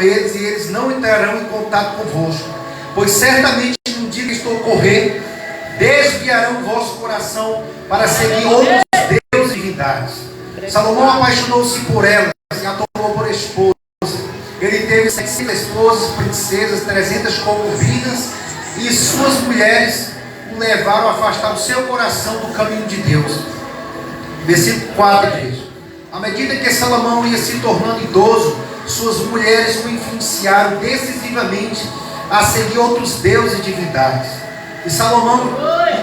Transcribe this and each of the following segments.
eles, e eles não entrarão em contato convosco, pois certamente no dia que isto ocorrer, desviarão o vosso coração para seguir outros deuses e divindades. Salomão apaixonou-se por elas e a tomou por esposa. Ele teve 700 esposas, princesas, 300 concubinas, e suas mulheres o levaram a afastar o seu coração do caminho de Deus. Versículo 4, igreja. À medida que Salomão ia se tornando idoso, suas mulheres o influenciaram decisivamente a seguir outros deuses e divindades. E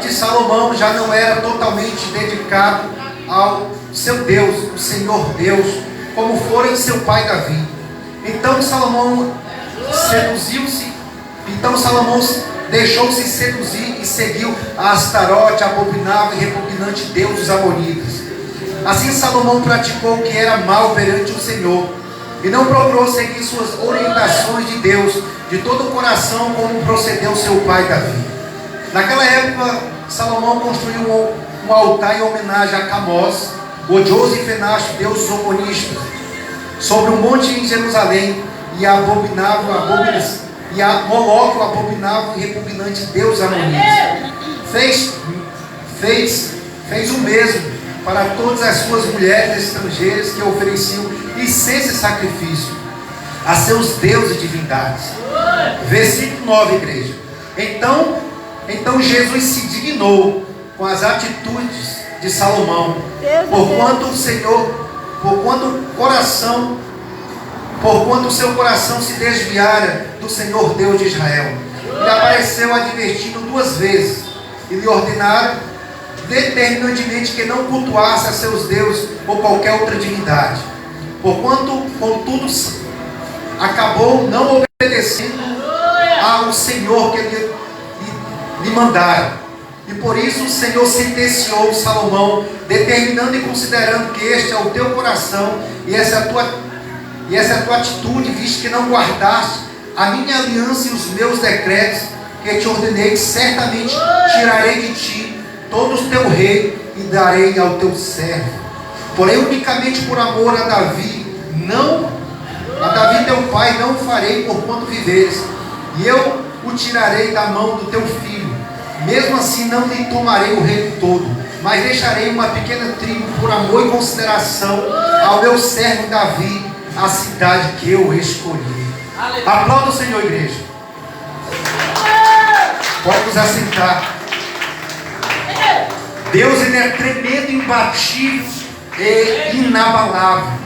de Salomão já não era totalmente dedicado ao seu Deus, o Senhor Deus, como fora de seu pai Davi. Então Salomão deixou-se seduzir e seguiu a Astarote, abominável e repugnante Deus dos Amonitas. Assim Salomão praticou o que era mal perante o Senhor, e não procurou seguir suas orientações de Deus de todo o coração, como procedeu seu pai Davi. Naquela época, Salomão construiu um altar em homenagem a Camós, odioso e fenacho deus somonista, sobre um monte em Jerusalém, e a Moloque, o abominável e repugnante deus amonita. Fez o mesmo para todas as suas mulheres estrangeiras que ofereciam licença e sacrifício a seus deuses e divindades. Versículo 9, igreja. Então Jesus se dignou com as atitudes de Salomão, porquanto o seu coração se desviara do Senhor Deus de Israel. Ele apareceu advertindo 2 vezes e lhe ordenaram determinantemente que não cultuasse a seus deuses ou qualquer outra divindade. Contudo, acabou não obedecendo ao Senhor que lhe mandara. E por isso o Senhor sentenciou Salomão, determinando e considerando que este é o teu coração e essa é a tua atitude, visto que não guardaste a minha aliança e os meus decretos que te ordenei, que certamente tirarei de ti todo o teu rei e darei ao teu servo. Porém, unicamente por amor a Davi teu pai, não o farei porquanto viveres, e eu o tirarei da mão do teu filho. Mesmo assim não lhe tomarei o reino todo, mas deixarei uma pequena tribo por amor e consideração ao meu servo Davi, a cidade que eu escolhi. Aplauda o Senhor, igreja. Pode nos assentar. Deus, ele é tremendo, imbatível e inabalável.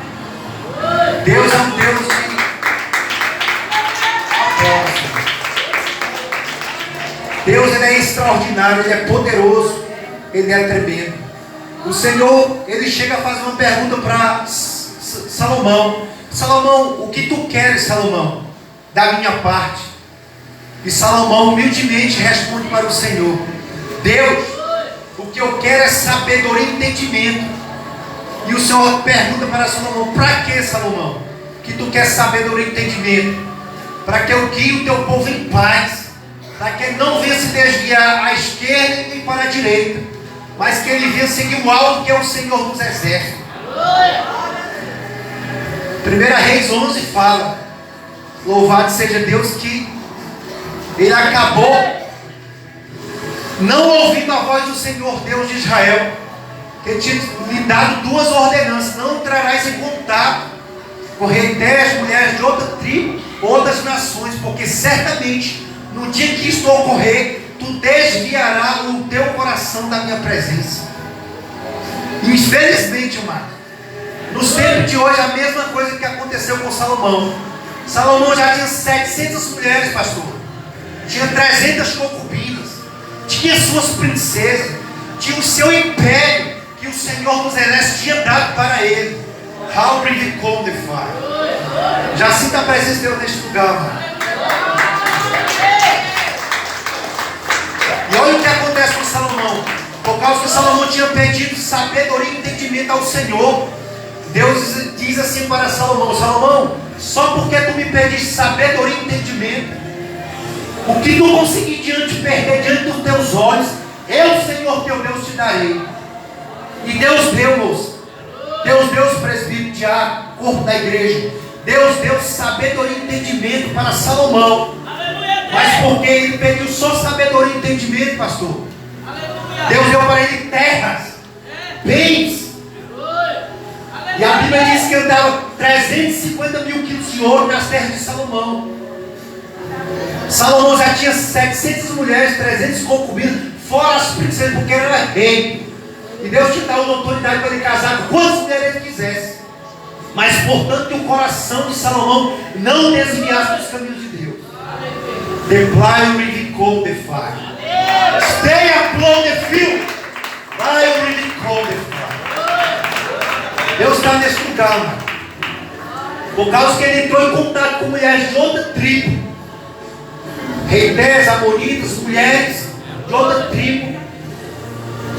Deus é um Deus de aplauso. Deus, ele é extraordinário, ele é poderoso, ele é tremendo. O Senhor, ele chega a fazer uma pergunta para Salomão. Salomão, o que tu queres, Salomão, da minha parte? E Salomão humildemente responde para o Senhor: Deus, o que eu quero é sabedoria e entendimento. E o Senhor pergunta para Salomão: para que, Salomão, que tu quer sabedoria e entendimento? Para que eu guie o teu povo em paz, para que ele não venha se desviar à esquerda nem para a direita, mas que ele venha seguir o alvo que é o Senhor dos exércitos. 1 Reis 11 fala: louvado seja Deus, que ele acabou não ouvindo a voz do Senhor Deus de Israel, que tinha lhe dado 2 ordenanças: não entrarás em contato com reis, mulheres de outra tribo, outras nações, porque certamente no dia que isto ocorrer, tu desviarás o teu coração da minha presença. Infelizmente, amado, nos tempos de hoje, a mesma coisa que aconteceu com Salomão. Salomão já tinha 700 mulheres, pastor, tinha 300 concubinas, tinha suas princesas, tinha o seu império que o Senhor dos exércitos tinha dado para ele. How bring it come the fire? Já sinta a presença de Deus neste lugar, mano. E olha o que acontece com Salomão. Por causa que Salomão tinha pedido sabedoria e entendimento ao Senhor, Deus diz assim para Salomão: Salomão, só porque tu me pediste sabedoria e entendimento, o que tu conseguir perder diante dos teus olhos, eu, Senhor teu Deus, te darei. E Deus deu, moço. Deus deu os presbíteros, diáconos, corpo da igreja. Deus deu sabedoria e entendimento para Salomão. Mas porque ele pediu só sabedoria e entendimento, pastor, Deus deu para ele terras, bens. E a Bíblia diz que andava 350 mil quilos de ouro nas terras de Salomão. Salomão já tinha 700 mulheres, 300 concubinas, fora as princesas, porque ele era rei. E Deus te dá uma autoridade para ele casar com quantas mulheres ele quisesse. Mas portanto que o coração de Salomão não desviasse dos caminhos de Deus. The blind really called the fire. Stay upon the field. I really called the fire. Deus está nesse lugar, mano. Por causa que ele entrou em contato com mulheres de outra tribo. Reiteias, amonitas, mulheres de outra tribo.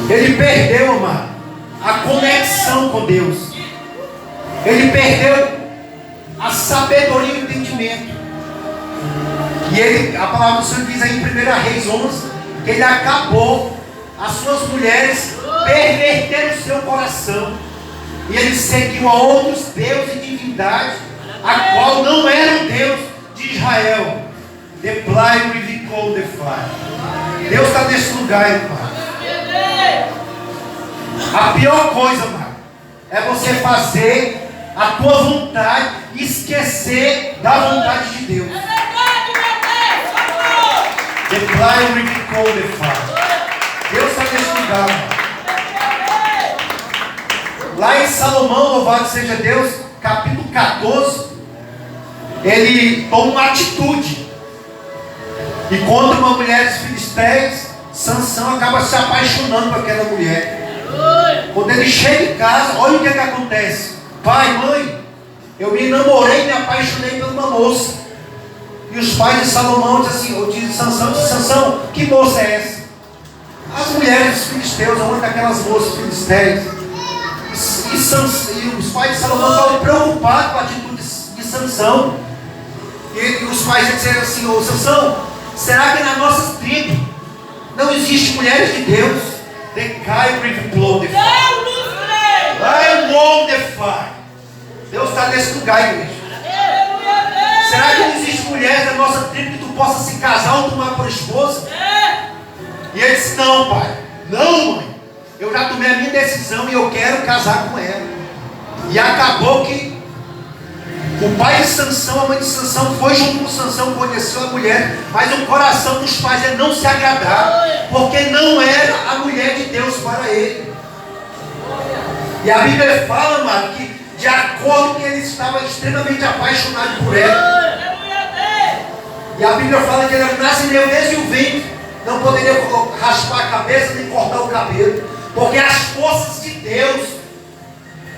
Ele perdeu, amado, a conexão com Deus. Ele perdeu a sabedoria e o entendimento. E ele, a palavra do Senhor diz aí em 1 Reis 11, que ele acabou, as suas mulheres perverteram o seu coração. E ele seguiu a outros deuses e divindades, a qual não era o Deus de Israel. The blind will call the fire. Deus está nesse lugar, irmão. A pior coisa, mano, é você fazer a tua vontade e esquecer da vontade de Deus. The blind will call the fire. Deus está nesse lugar, mano. Lá em Salomão, louvado seja Deus, capítulo 14, ele toma uma atitude. E contra uma mulher dos filisteus, Sansão acaba se apaixonando por aquela mulher. Quando ele chega em casa, olha o que acontece. Pai, mãe, eu me namorei e me apaixonei por uma moça. E os pais de Salomão dizem assim, de Sansão, Sansão, que moça é essa? As mulheres dos filisteus, uma daquelas moças filisteias. E os pais de Salomão estavam preocupados com a atitude de Sansão. E os pais disseram assim, ô Sansão, será que na nossa tribo não existe mulheres de Deus? The guy will blow the fire. I want the fire. Deus está nesse lugar, igreja. Será que não existe mulheres da nossa tribo que tu possa se casar ou tomar por esposa? E ele disse, não, pai. Não, mãe. Eu já tomei a minha decisão e eu quero casar com ela. E acabou que o pai de Sansão, a mãe de Sansão foi junto com Sansão, conheceu a mulher, mas o coração dos pais não se agradava, porque não era a mulher de Deus para ele. E a Bíblia fala, mano, que de acordo com que ele estava extremamente apaixonado por ela. E a Bíblia fala que ele era brasileiro desde o ventre, não poderia raspar a cabeça nem cortar o cabelo, porque as forças de Deus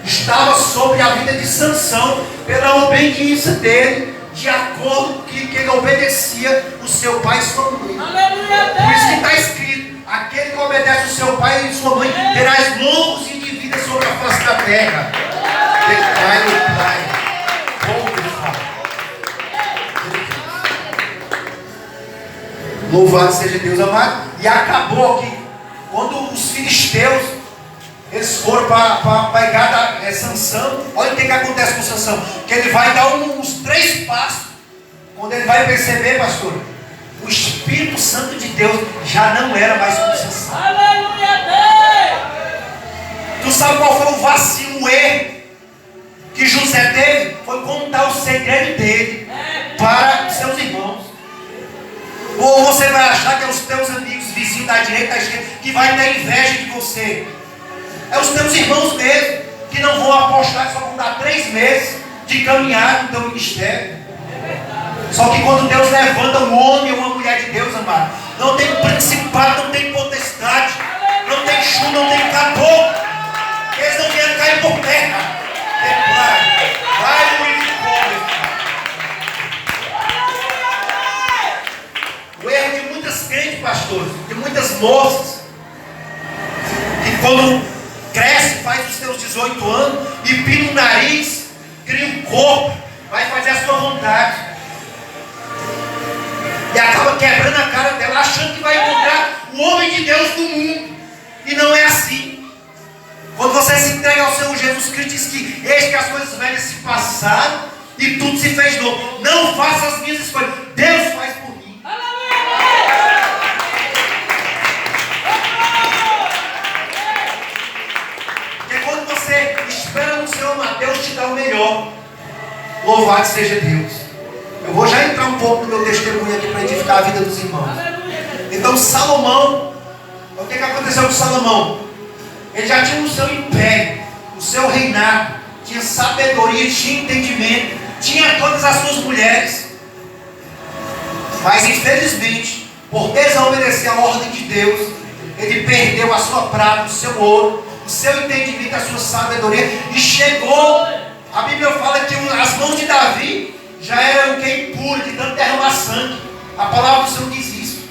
estavam sobre a vida de Sansão, pela obediência dele, de acordo com que ele obedecia o seu pai e sua mãe. Por isso que está escrito, aquele que obedece o seu pai e sua mãe, terá longos dias de vida sobre a face da terra. Louvado seja Deus, amado. E acabou que quando os filisteus eles foram para pegar Sansão, olha o que acontece com Sansão, que ele vai dar uns 3 passos, quando ele vai perceber, pastor, o Espírito Santo de Deus já não era mais com Sansão. Tu sabe qual foi o vacilo, o erro que José teve? Foi contar o segredo dele para seus irmãos. Ou você vai achar que é os teus amigos, vizinhos da direita, da esquerda, que vai ter inveja de você. É os teus irmãos mesmo, que não vão apostar, só vão dar 3 meses de caminhar no teu ministério. Só que quando Deus levanta um homem ou uma mulher de Deus, amado, não tem principado, não tem potestade, não tem chuva, não tem caboclo, eles não vêm cair por terra. O erro de muitas crentes, pastores, de muitas moças, que quando cresce, faz os seus 18 anos e pina o nariz, cria um corpo, vai fazer a sua vontade e acaba quebrando a cara dela, achando que vai encontrar o homem de Deus do mundo. E não é assim. Quando você se entrega ao Senhor Jesus Cristo, diz que eis que as coisas velhas se passaram E tudo se fez novo. Não faça as minhas escolhas. Deus faz por mim. Porque quando você espera no Senhor, Deus te dá o melhor. Louvado seja Deus. Eu vou já entrar um pouco no meu testemunho aqui para edificar a vida dos irmãos. Então Salomão, o que aconteceu com Salomão? Ele já tinha o seu império, o seu reinado, tinha sabedoria, tinha entendimento, tinha todas as suas mulheres. Mas infelizmente, por desobedecer a ordem de Deus, ele perdeu a sua prata, o seu ouro, o seu entendimento, a sua sabedoria, e chegou, a Bíblia fala que as mãos de Davi já eram impuras, de tanto derramar sangue. A palavra do Senhor diz isso.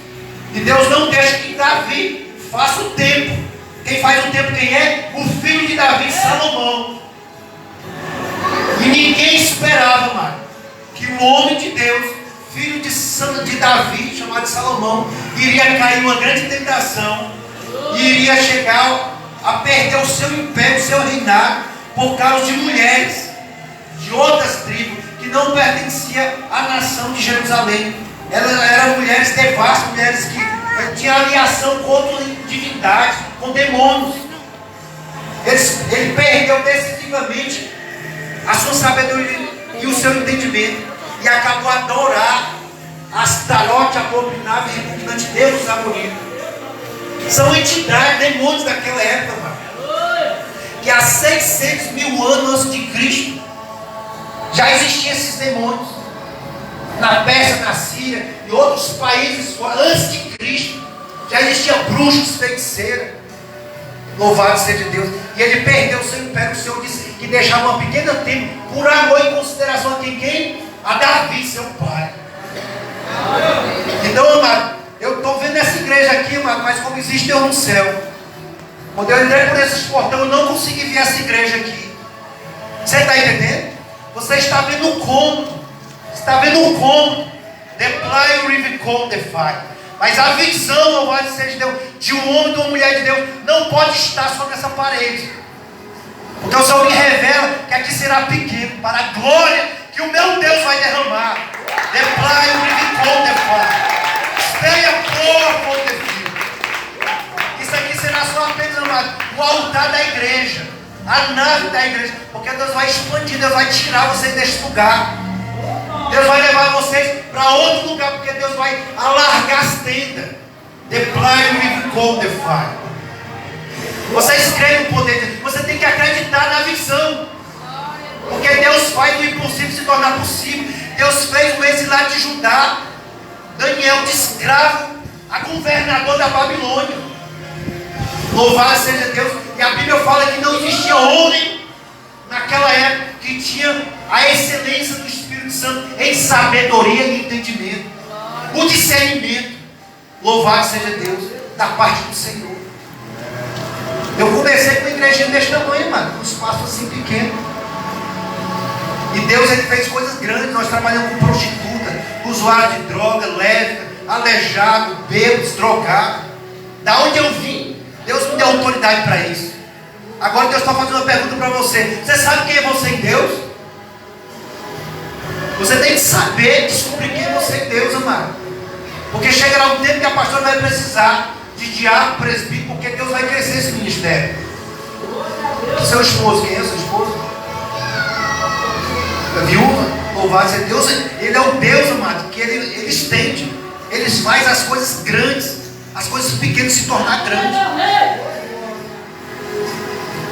E Deus não deixa que Davi faça o tempo. Quem faz o tempo quem é? O filho de Davi, Salomão. E ninguém esperava, mano, que o homem de Deus, filho de Davi, chamado Salomão, iria cair em uma grande tentação e iria chegar a perder o seu império, o seu reinado, por causa de mulheres de outras tribos que não pertenciam à nação de Jerusalém. Elas eram mulheres devastas, mulheres que tinham aliação com outras divindades, com demônios. Ele perdeu decisivamente a sua sabedoria e o seu entendimento, e acabou a adorar Astarote, abominável e repugnante deuses aborinos. São entidades, demônios daquela época, mano, que há 600 mil anos antes de Cristo já existiam esses demônios. Na Pérsia, na Síria e outros países antes de Cristo já existiam bruxos, feiticeiras. Louvado seja Deus. E ele perdeu o seu império. O Senhor disse que deixava uma pequena tempo por amor e consideração a quem? A Davi, seu pai. Então, amado, eu estou vendo essa igreja aqui, amado, mas como existe Deus no céu. Quando eu entrei por esses portões, eu não consegui ver essa igreja aqui. Você está entendendo? Você está vendo um cômodo. Você está vendo um cômodo. The Play River Condefy. Mas a visão, louvado seja Deus, de um homem e de uma mulher de Deus, não pode estar sobre essa parede. Porque o Senhor me revela que aqui será pequeno, para a glória que o meu Deus vai derramar. The Play River Condefy. Stay a poor Condefy. Isso aqui será só apenas, amado, o altar da igreja, a nave da igreja. Porque Deus vai expandir, Deus vai tirar vocês deste lugar. Deus vai levar vocês para outro lugar, porque Deus vai alargar as tendas. The Play River Condefy. Vocês creem no poder de Deus. Você tem que acreditar na visão. Porque Deus faz o impossível se tornar possível. Deus fez o exilado de Judá, Daniel de escravo, a governador da Babilônia. Louvado seja Deus. E a Bíblia fala que não existia homem naquela época que tinha a excelência do Espírito Santo em sabedoria e entendimento, o discernimento. Louvado seja Deus, da parte do Senhor. Eu comecei com uma igrejinha desse tamanho, mano, um espaço assim pequeno. E Deus, ele fez coisas grandes. Nós trabalhamos com prostituta, usuário de droga, lésbica, aleijado, bêbados, drogado. Da onde eu vim, Deus me deu autoridade para isso. Agora Deus está fazendo uma pergunta para você. Você sabe quem é você em Deus? Você tem que saber, descobrir quem é você em Deus, amado. Porque chegará um tempo que a pastora vai precisar de diácono, presbítero, porque Deus vai crescer esse ministério. Seu esposo, quem é seu esposo? A viúva, louvado seja Deus. Ele é o Deus, amado, que ele estende. Ele faz as coisas grandes, as coisas pequenas se tornar grandes.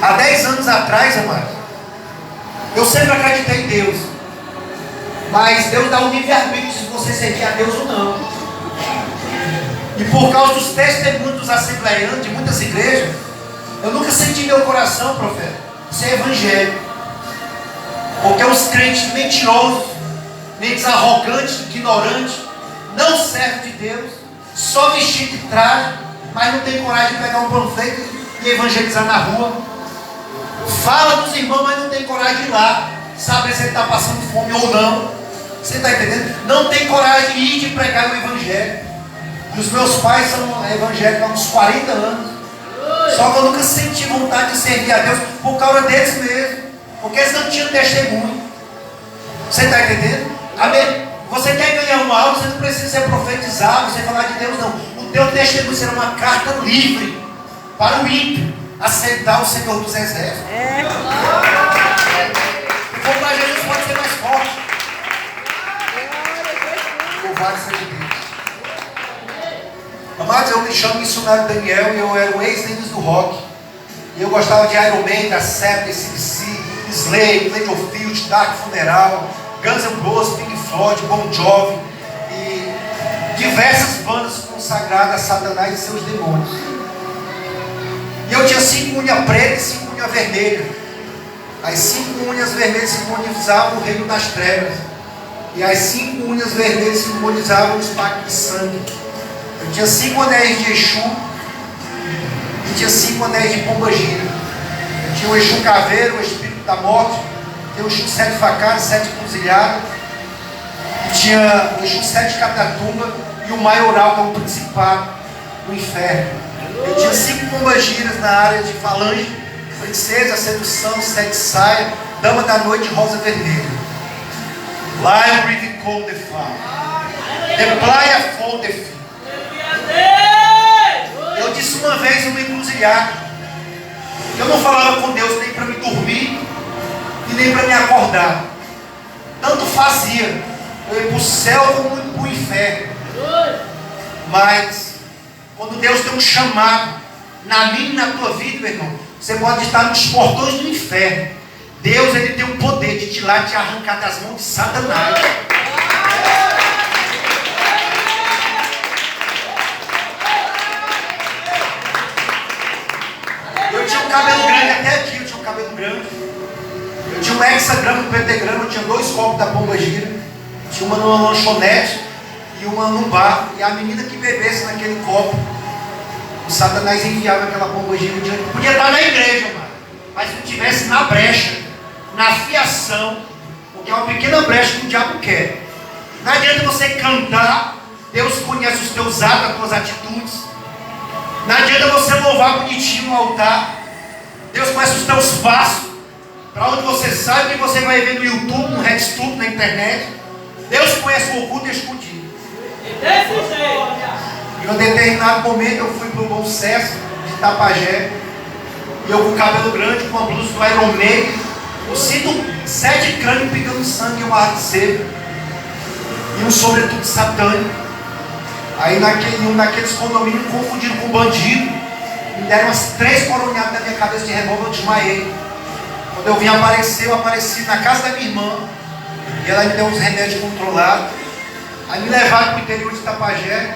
Há 10 anos atrás, amado, eu sempre acreditei em Deus. Mas Deus dá um livre-arbítrio se você servir a Deus ou não. E por causa dos testemunhos dos assembleianos de muitas igrejas, eu nunca senti meu coração, profeta, ser evangélico. Porque os crentes mentirosos, mentes arrogantes, ignorantes, não servem de Deus, só vestir de traje, mas não tem coragem de pegar um panfleto e evangelizar na rua. Fala dos irmãos, mas não tem coragem de ir lá, saber se ele está passando fome ou não. Você está entendendo? Não tem coragem de ir de pregar o evangelho. E os meus pais são evangélicos há uns 40 anos. Só que eu nunca senti vontade de servir a Deus por causa deles mesmo. Porque eles não tinham testemunho. Você está entendendo? Amém? Você quer ganhar uma alma, você não precisa ser profetizar, você falar de Deus, não. O teu testemunho será uma carta livre para o ímpio aceitar o Senhor dos Exércitos. Comprar Jesus pode ser mais forte. Louvado seja Deus. Amados, eu me chamo missionário Daniel e eu era o ex-líder do rock. E eu gostava de Iron Man, da Seven, CDC, Slade, Lady of Field, Dark Funeral, Guns N' Roses, Pink Floyd, Bon Jovi e diversas bandas consagradas a Satanás e seus demônios. E eu tinha 5 unhas pretas e 5 unhas vermelhas. As 5 unhas vermelhas simbolizavam o reino das trevas. E as 5 unhas vermelhas simbolizavam os pactos de sangue. Eu tinha 5 anéis de Exu e tinha 5 anéis de Pombagira. Eu tinha o Exu Caveiro, o espírito da morte. Tinha o Exu 7 facadas, 7 cruzilhadas. E tinha o Exu 7 catatumba e o maioral, que é o principado do inferno. Eu tinha 5 pombagiras na área de falange, princesa, sedução, 7 saia, dama da noite, rosa vermelha. Library de Cold the Fire. The Playa for the Fire. Eu disse uma vez uma encruzilhada. Eu não falava com Deus nem para me dormir e nem para me acordar. Tanto fazia. Eu ia para o céu como para o inferno. Mas quando Deus tem um chamado na minha e na tua vida, meu irmão, você pode estar nos portões do inferno. Deus, ele tem o poder de te arrancar das mãos de Satanás. Eu tinha um cabelo grande até aqui, eu tinha um cabelo grande. Eu tinha um hexagrama, um pentagrama, eu tinha 2 copos da Pombagira. Tinha uma numa lanchonete e uma num bar. E a menina que bebesse naquele copo, o Satanás enviava aquela Pombagira diante. Podia estar na igreja, mano, mas se não estivesse na brecha, na fiação, porque é uma pequena brecha que o diabo quer. Não adianta você cantar, Deus conhece os teus atos, as tuas atitudes. Não adianta você louvar bonitinho no altar, Deus conhece os teus passos, para onde você sabe, que você vai ver no YouTube, no RedTube, na internet. Deus conhece o oculto e escondido. Em um determinado momento eu fui para o Bom Sucesso de Itapajé, e eu com o cabelo grande, com a blusa do Iron Man, eu sinto 7 crânios pegando sangue e uma arma de cedo, e um sobretudo satânico. Aí naqueles condomínios confundiram com bandido, me deram umas 3 coronhadas na minha cabeça de revólver, eu desmaiei. Quando eu vim aparecer, eu apareci na casa da minha irmã, e ela me deu uns remédios controlados. Aí me levaram para o interior de Itapajé,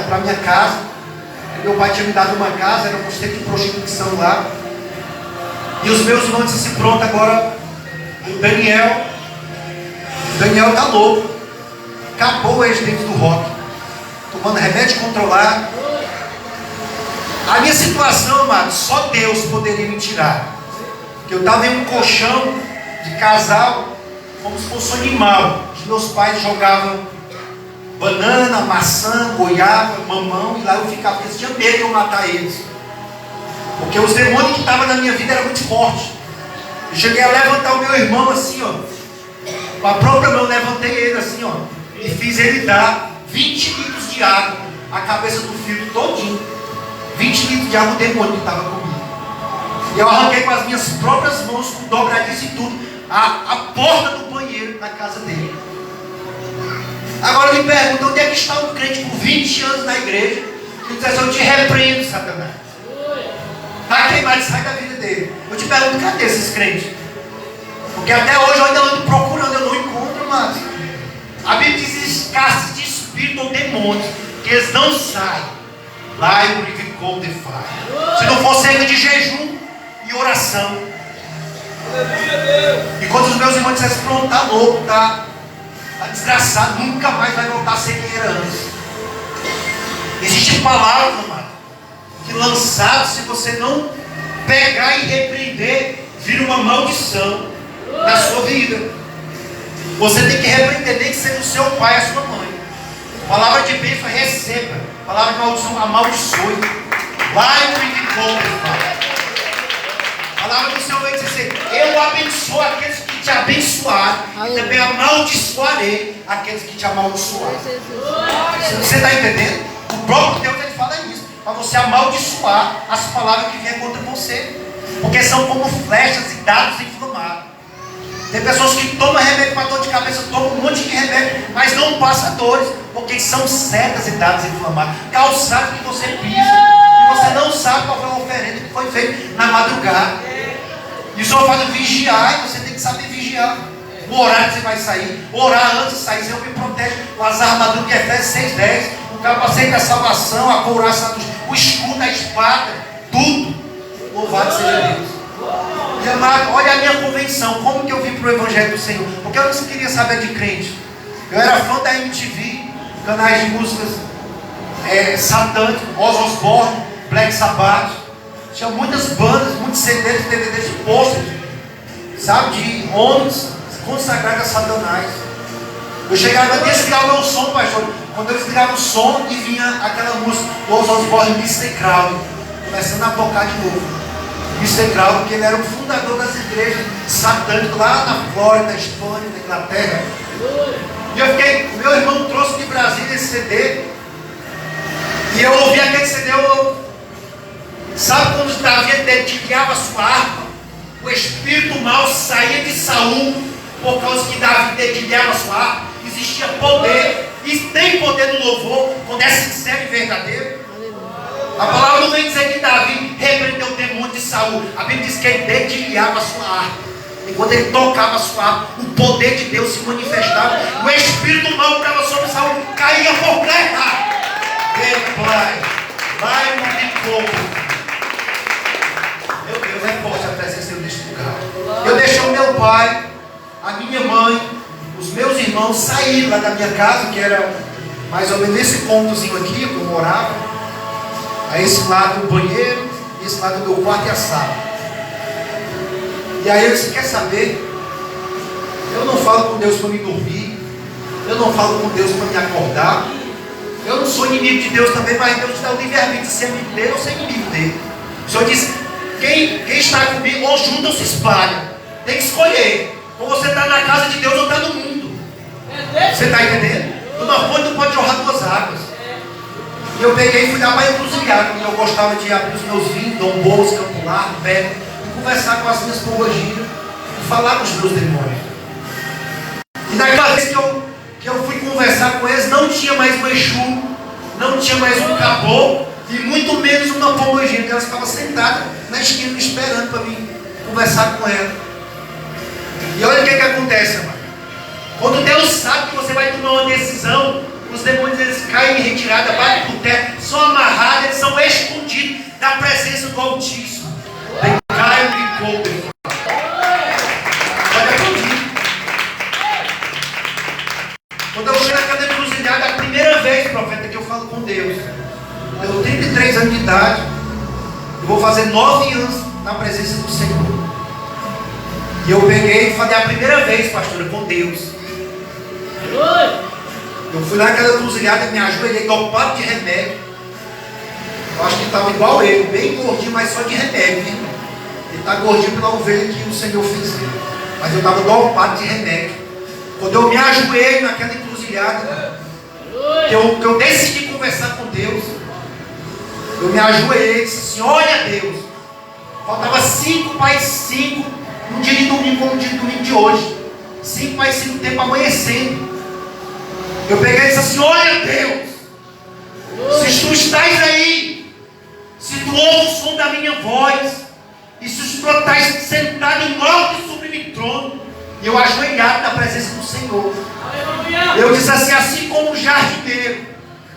para minha casa. Meu pai tinha me dado uma casa, era um conceito de prostituição lá. E os meus irmãos disseram assim: pronto, agora o Daniel tá louco. Acabou o ex-dentro do rock, tomando remédio controlado. A minha situação, amado, só Deus poderia me tirar. Porque eu estava em um colchão de casal, como se fosse um animal. Os meus pais jogavam banana, maçã, goiaba, mamão, e lá eu ficava. Eles tinham medo de eu matar eles, porque os demônios que estavam na minha vida eram muito fortes. Eu cheguei a levantar o meu irmão assim, ó, com a própria mão, levantei ele assim, ó, e fiz ele dar 20 litros de água, a cabeça do filho todinho. 20 litros de água, o demônio que estava comigo. E eu arranquei com as minhas próprias mãos, com dobradiça e tudo, a porta do banheiro da casa dele. Agora me pergunta, onde é que está um crente por 20 anos na igreja, que diz assim: eu te repreendo, Satanás. Está queimado, sai da vida dele. Eu te pergunto, cadê esses crentes? Porque até hoje eu ainda ando procurando, eu não encontro mais. A Bíblia diz: escassez de espírito ou demônios, que eles não saem. Lá eu purificou de fire. Se não for cerca de jejum e oração. E quando os meus irmãos dissessem: pronto, tá louco, tá desgraçado, nunca mais vai voltar a ser quem era antes. Existem palavras, mano, que lançado, se você não pegar e repreender, vira uma maldição na sua vida. Você tem que repreender, nem que seja o seu pai, a sua mãe. Palavra de bênção, receba. Palavra de maldição, amaldiçoe. Vai no indicou, A palavra do Senhor vai dizer: eu abençoo aqueles que te abençoarem, e também amaldiçoarei aqueles que te amaldiçoarem. Você está entendendo? O próprio Deus ele fala isso, para você amaldiçoar as palavras que vêm contra você, porque são como flechas e dados inflamados. Tem pessoas que tomam remédio para dor de cabeça, tomam um monte de remédio, mas não passa dores, porque são setas e dados inflamados, calçados que você pisa, e você não sabe qual foi a oferenda que foi feita na madrugada. E o Senhor fala vigiar, e você tem que saber vigiar. O horário que você vai sair, orar antes de sair, Senhor me protege com as armaduras de Efésios 6:10, o capacete da salvação, a couraça, o escudo, a espada, tudo. Louvado seja Deus. E amado, olha a minha convenção, como que eu vim para o Evangelho do Senhor? Porque eu não queria saber de crente. Eu era fã da MTV, canais de músicas satânicos, Ozzy Osbourne, Black Sabbath. Tinha muitas bandas, muitos CDs, DVDs, posters, sabe, de homens consagrados a Satanás. Eu chegava a desligar o meu som, pastor. Quando eu desligava o som e vinha aquela música do Ozzy Osbourne, Mr. Crowley, começando a tocar de novo. Mr. Crowley, porque ele era o fundador das igrejas satânicas lá na Flórida, na Espanha, na Inglaterra. E eu fiquei, meu irmão trouxe de Brasília esse CD, e eu ouvi aquele CD, sabe quando Davi dedilhava a sua harpa? O espírito mau saía de Saul, por causa que Davi dedilhava a sua harpa. Existia poder, e tem poder no louvor, quando é sincero e verdadeiro. A palavra não vem dizer que Davi repreendeu o demônio de Saul. A Bíblia diz que ele dedilhava a sua harpa. E quando ele tocava a sua harpa, o poder de Deus se manifestava. O espírito mau que estava sobre Saul caía por terra. Vai no povo. Meu Deus, é forte a presença deste lugar. Eu deixei o meu pai, a minha mãe, os meus irmãos saírem lá da minha casa, que era mais ou menos esse cômodozinho aqui que eu morava. A esse lado o banheiro, esse lado o meu quarto e a sala. E aí eu disse: quer saber? Eu não falo com Deus para me dormir, eu não falo com Deus para me acordar. Eu não sou inimigo de Deus também, mas Deus te dá o livre-arbítrio de ser amigo dele ou ser inimigo dele. O Senhor disse: quem está comigo, ou junta ou se espalha. Tem que escolher. Ou você está na casa de Deus ou está no mundo. Você está entendendo? Uma fonte não pode jorrar duas águas. E eu peguei e fui dar uma encruzilhada, porque eu gostava de abrir os meus vinhos, Dom Bosco, Campo Largo, Pé, e conversar com as minhas pombogiras, e falar com os meus demônios. E naquela vez que eu fui conversar com eles, não tinha mais um Exu, não tinha mais um caboclo, e muito menos uma pombogira, porque elas estavam sentadas na esquina me esperando para mim conversar com ela. E olha o que acontece, amado. Quando Deus sabe que você vai tomar uma decisão, os demônios eles caem em retirada, batem por terra, são amarrados, eles são escondidos da presença do Altíssimo. Aí cai o encontro. Olha comigo. Quando eu chego naquela encruzilhada, a primeira vez, profeta, que eu falo com Deus, eu tenho 33 anos de idade, eu vou fazer 9 anos na presença do Senhor. E eu peguei e falei a primeira vez, pastora, com Deus. Eu fui lá naquela encruzilhada, me ajoelhei, dopado de remédio. Eu acho que estava igual ele, bem gordinho, mas só de remédio, né? Ele está gordinho pela ovelha que o Senhor fez dele. Mas eu estava dopado de remédio. Quando eu me ajoelhei naquela encruzilhada, que eu decidi conversar com Deus, eu me ajoelhei e disse assim: olha Deus, faltava 5 para as 5, um dia de domingo como um dia de domingo de hoje. 5 para as 5 tempo amanhecendo. Eu peguei e disse assim: olha Deus, se tu estás aí, se tu ouves o som da minha voz, e se tu estás sentado em alto e sublime trono, e eu ajoelhado na presença do Senhor, eu disse assim: assim como o jardineiro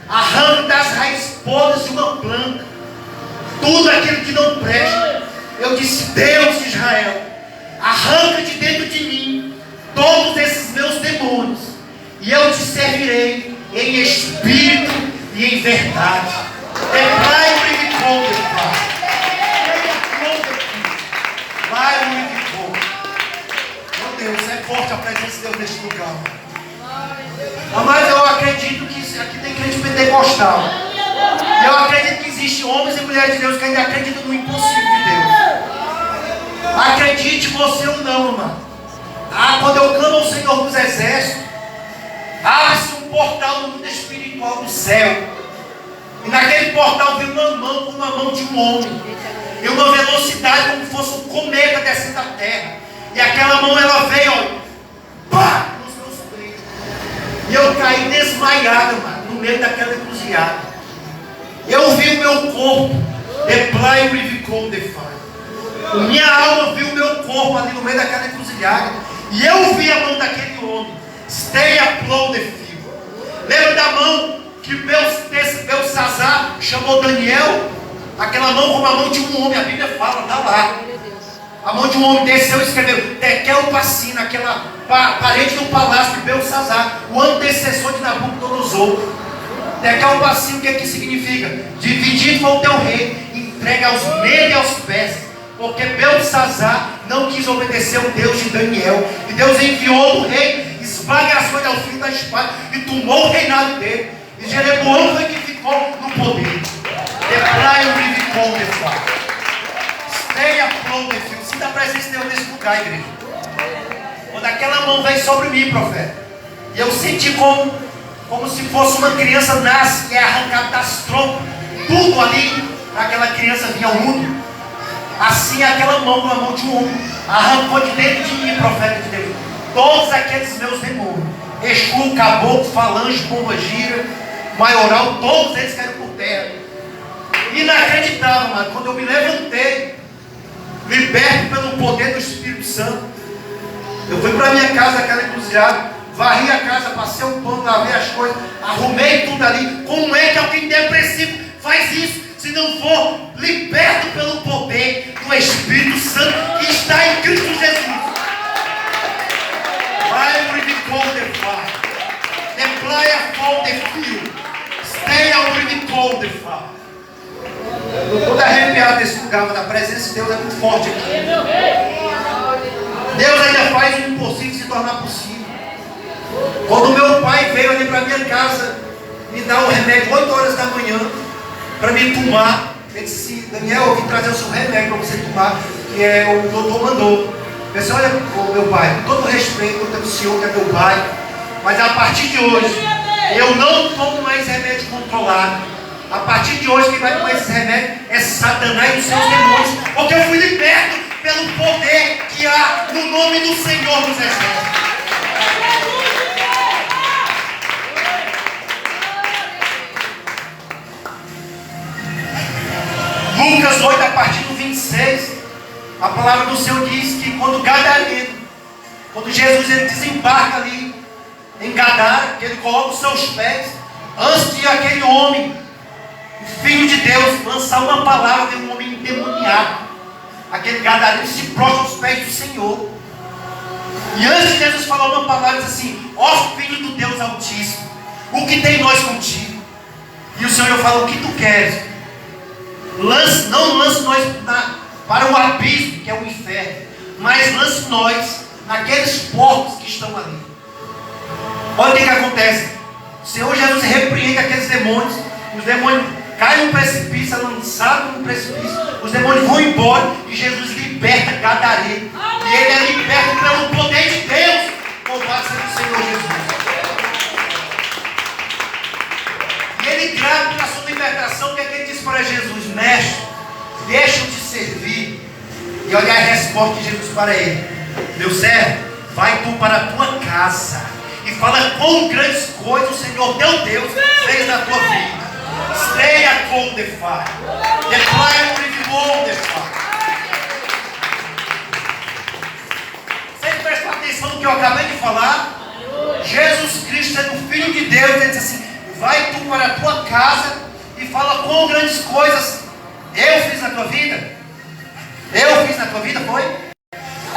arranca das raízes podres de uma planta tudo aquilo que não presta, eu disse: Deus de Israel, arranca de dentro de mim todos esses meus demônios, e eu te servirei em espírito e em verdade. Vai o Ivicô, vai o Ivicô. Meu Deus, é forte a presença de Deus neste lugar. Mas eu acredito que aqui tem crente pentecostal. Eu acredito que existem homens e mulheres de Deus que ainda acreditam no impossível de Deus. Acredite você ou não, irmão. Quando eu clamo ao Senhor dos Exércitos, abre-se um portal no mundo espiritual do céu. E naquele portal veio uma mão como a mão de um homem. E uma velocidade como se fosse um cometa descendo da terra. E aquela mão ela veio, ó, pá, nos meus peitos. E eu caí desmaiado, mano, no meio daquela encruzilhada. Eu vi o meu corpo, de play rivicou de fire. Minha alma viu o meu corpo ali no meio daquela encruzilhada. E eu vi a mão daquele homem. Stay upload the field. Lembra da mão que Belsazar chamou Daniel? Aquela mão como a mão de um homem. A Bíblia fala, está lá. A mão de um homem desceu e escreveu Tekel Passina, aquela parede do palácio de Belsazar, o antecessor de Nabucodonosor. Tekel Passina, o que é que significa? Dividido foi o teu rei, entregue aos medos e aos pés. Porque Belsazar não quis obedecer ao Deus de Daniel. E Deus enviou o rei, esbagaçou ele ao fim da espada e tomou o reinado dele. E Jeroboão foi que ficou no poder. Sinta a presença de Deus nesse lugar, igreja. Quando aquela mão veio sobre mim, profeta, e eu senti como se fosse uma criança nasce e é arrancada das trompas, tudo ali, aquela criança vinha ao mundo. Assim aquela mão, com a mão de um homem, arrancou de dentro de mim, profeta de Deus, todos aqueles meus demônios, Exu, caboclo, falange, pomba gira, maioral, todos eles caíram por terra. Inacreditável, mano. Quando eu me levantei, liberto pelo poder do Espírito Santo, eu fui para minha casa, aquela encruzilhada, varri a casa, passei um pano, lavei as coisas, arrumei tudo ali. Como é que alguém depressivo faz isso, se não for liberto pelo poder do Espírito Santo que está em Cristo Jesus? Vai purificou the fire, the player for the field, stay purificou the fire. Eu estou arrepiado desse lugar, mas a presença de Deus é muito forte aqui. Deus ainda faz o impossível se tornar possível. Quando meu pai veio ali para minha casa me dar o remédio 8 horas da manhã para me tomar, ele disse assim: Daniel, eu vim trazer o seu remédio para você tomar, que é o doutor mandou. Eu disse: olha, meu pai, com todo respeito pelo senhor que é meu pai, mas a partir de hoje eu não tomo mais remédio controlado. A partir de hoje, quem vai tomar esse remédio é Satanás e os seus demônios, porque eu fui liberto pelo poder que há no nome do Senhor dos Exércitos. Lucas 8, a partir do 26, a palavra do Senhor diz que quando Jesus ele desembarca ali em Gadara, que ele coloca os seus pés, antes de aquele homem, o Filho de Deus, lançar uma palavra de um homem endemoniado, aquele gadareno se prostra aos pés do Senhor. E antes de Jesus falar uma palavra, diz assim: ó Filho do Deus Altíssimo, o que tem nós contigo? E o Senhor fala: o que tu queres? Não lance nós para o abismo, que é o inferno, mas lance nós naqueles porcos que estão ali. Olha o que acontece. O Senhor Jesus repreende aqueles demônios. Os demônios caem no precipício, é lançado no precipício. Os demônios vão embora e Jesus liberta Gadareno. E ele é liberto pelo poder de Deus. Louvado seja o Senhor Jesus. E ele grava na sua libertação. O que é que ele diz para Jesus? Mestre, deixa eu te servir. E olha a resposta de Jesus para ele: meu servo, vai tu para a tua casa e fala quão grandes coisas o Senhor teu Deus fez na tua vida. Stay upon the fire. The fire will the fire. Você prestou atenção no que eu acabei de falar? Jesus Cristo é o Filho de Deus. Ele diz assim: vai tu para a tua casa e fala quão grandes coisas eu fiz na tua vida. Eu fiz na tua vida, foi?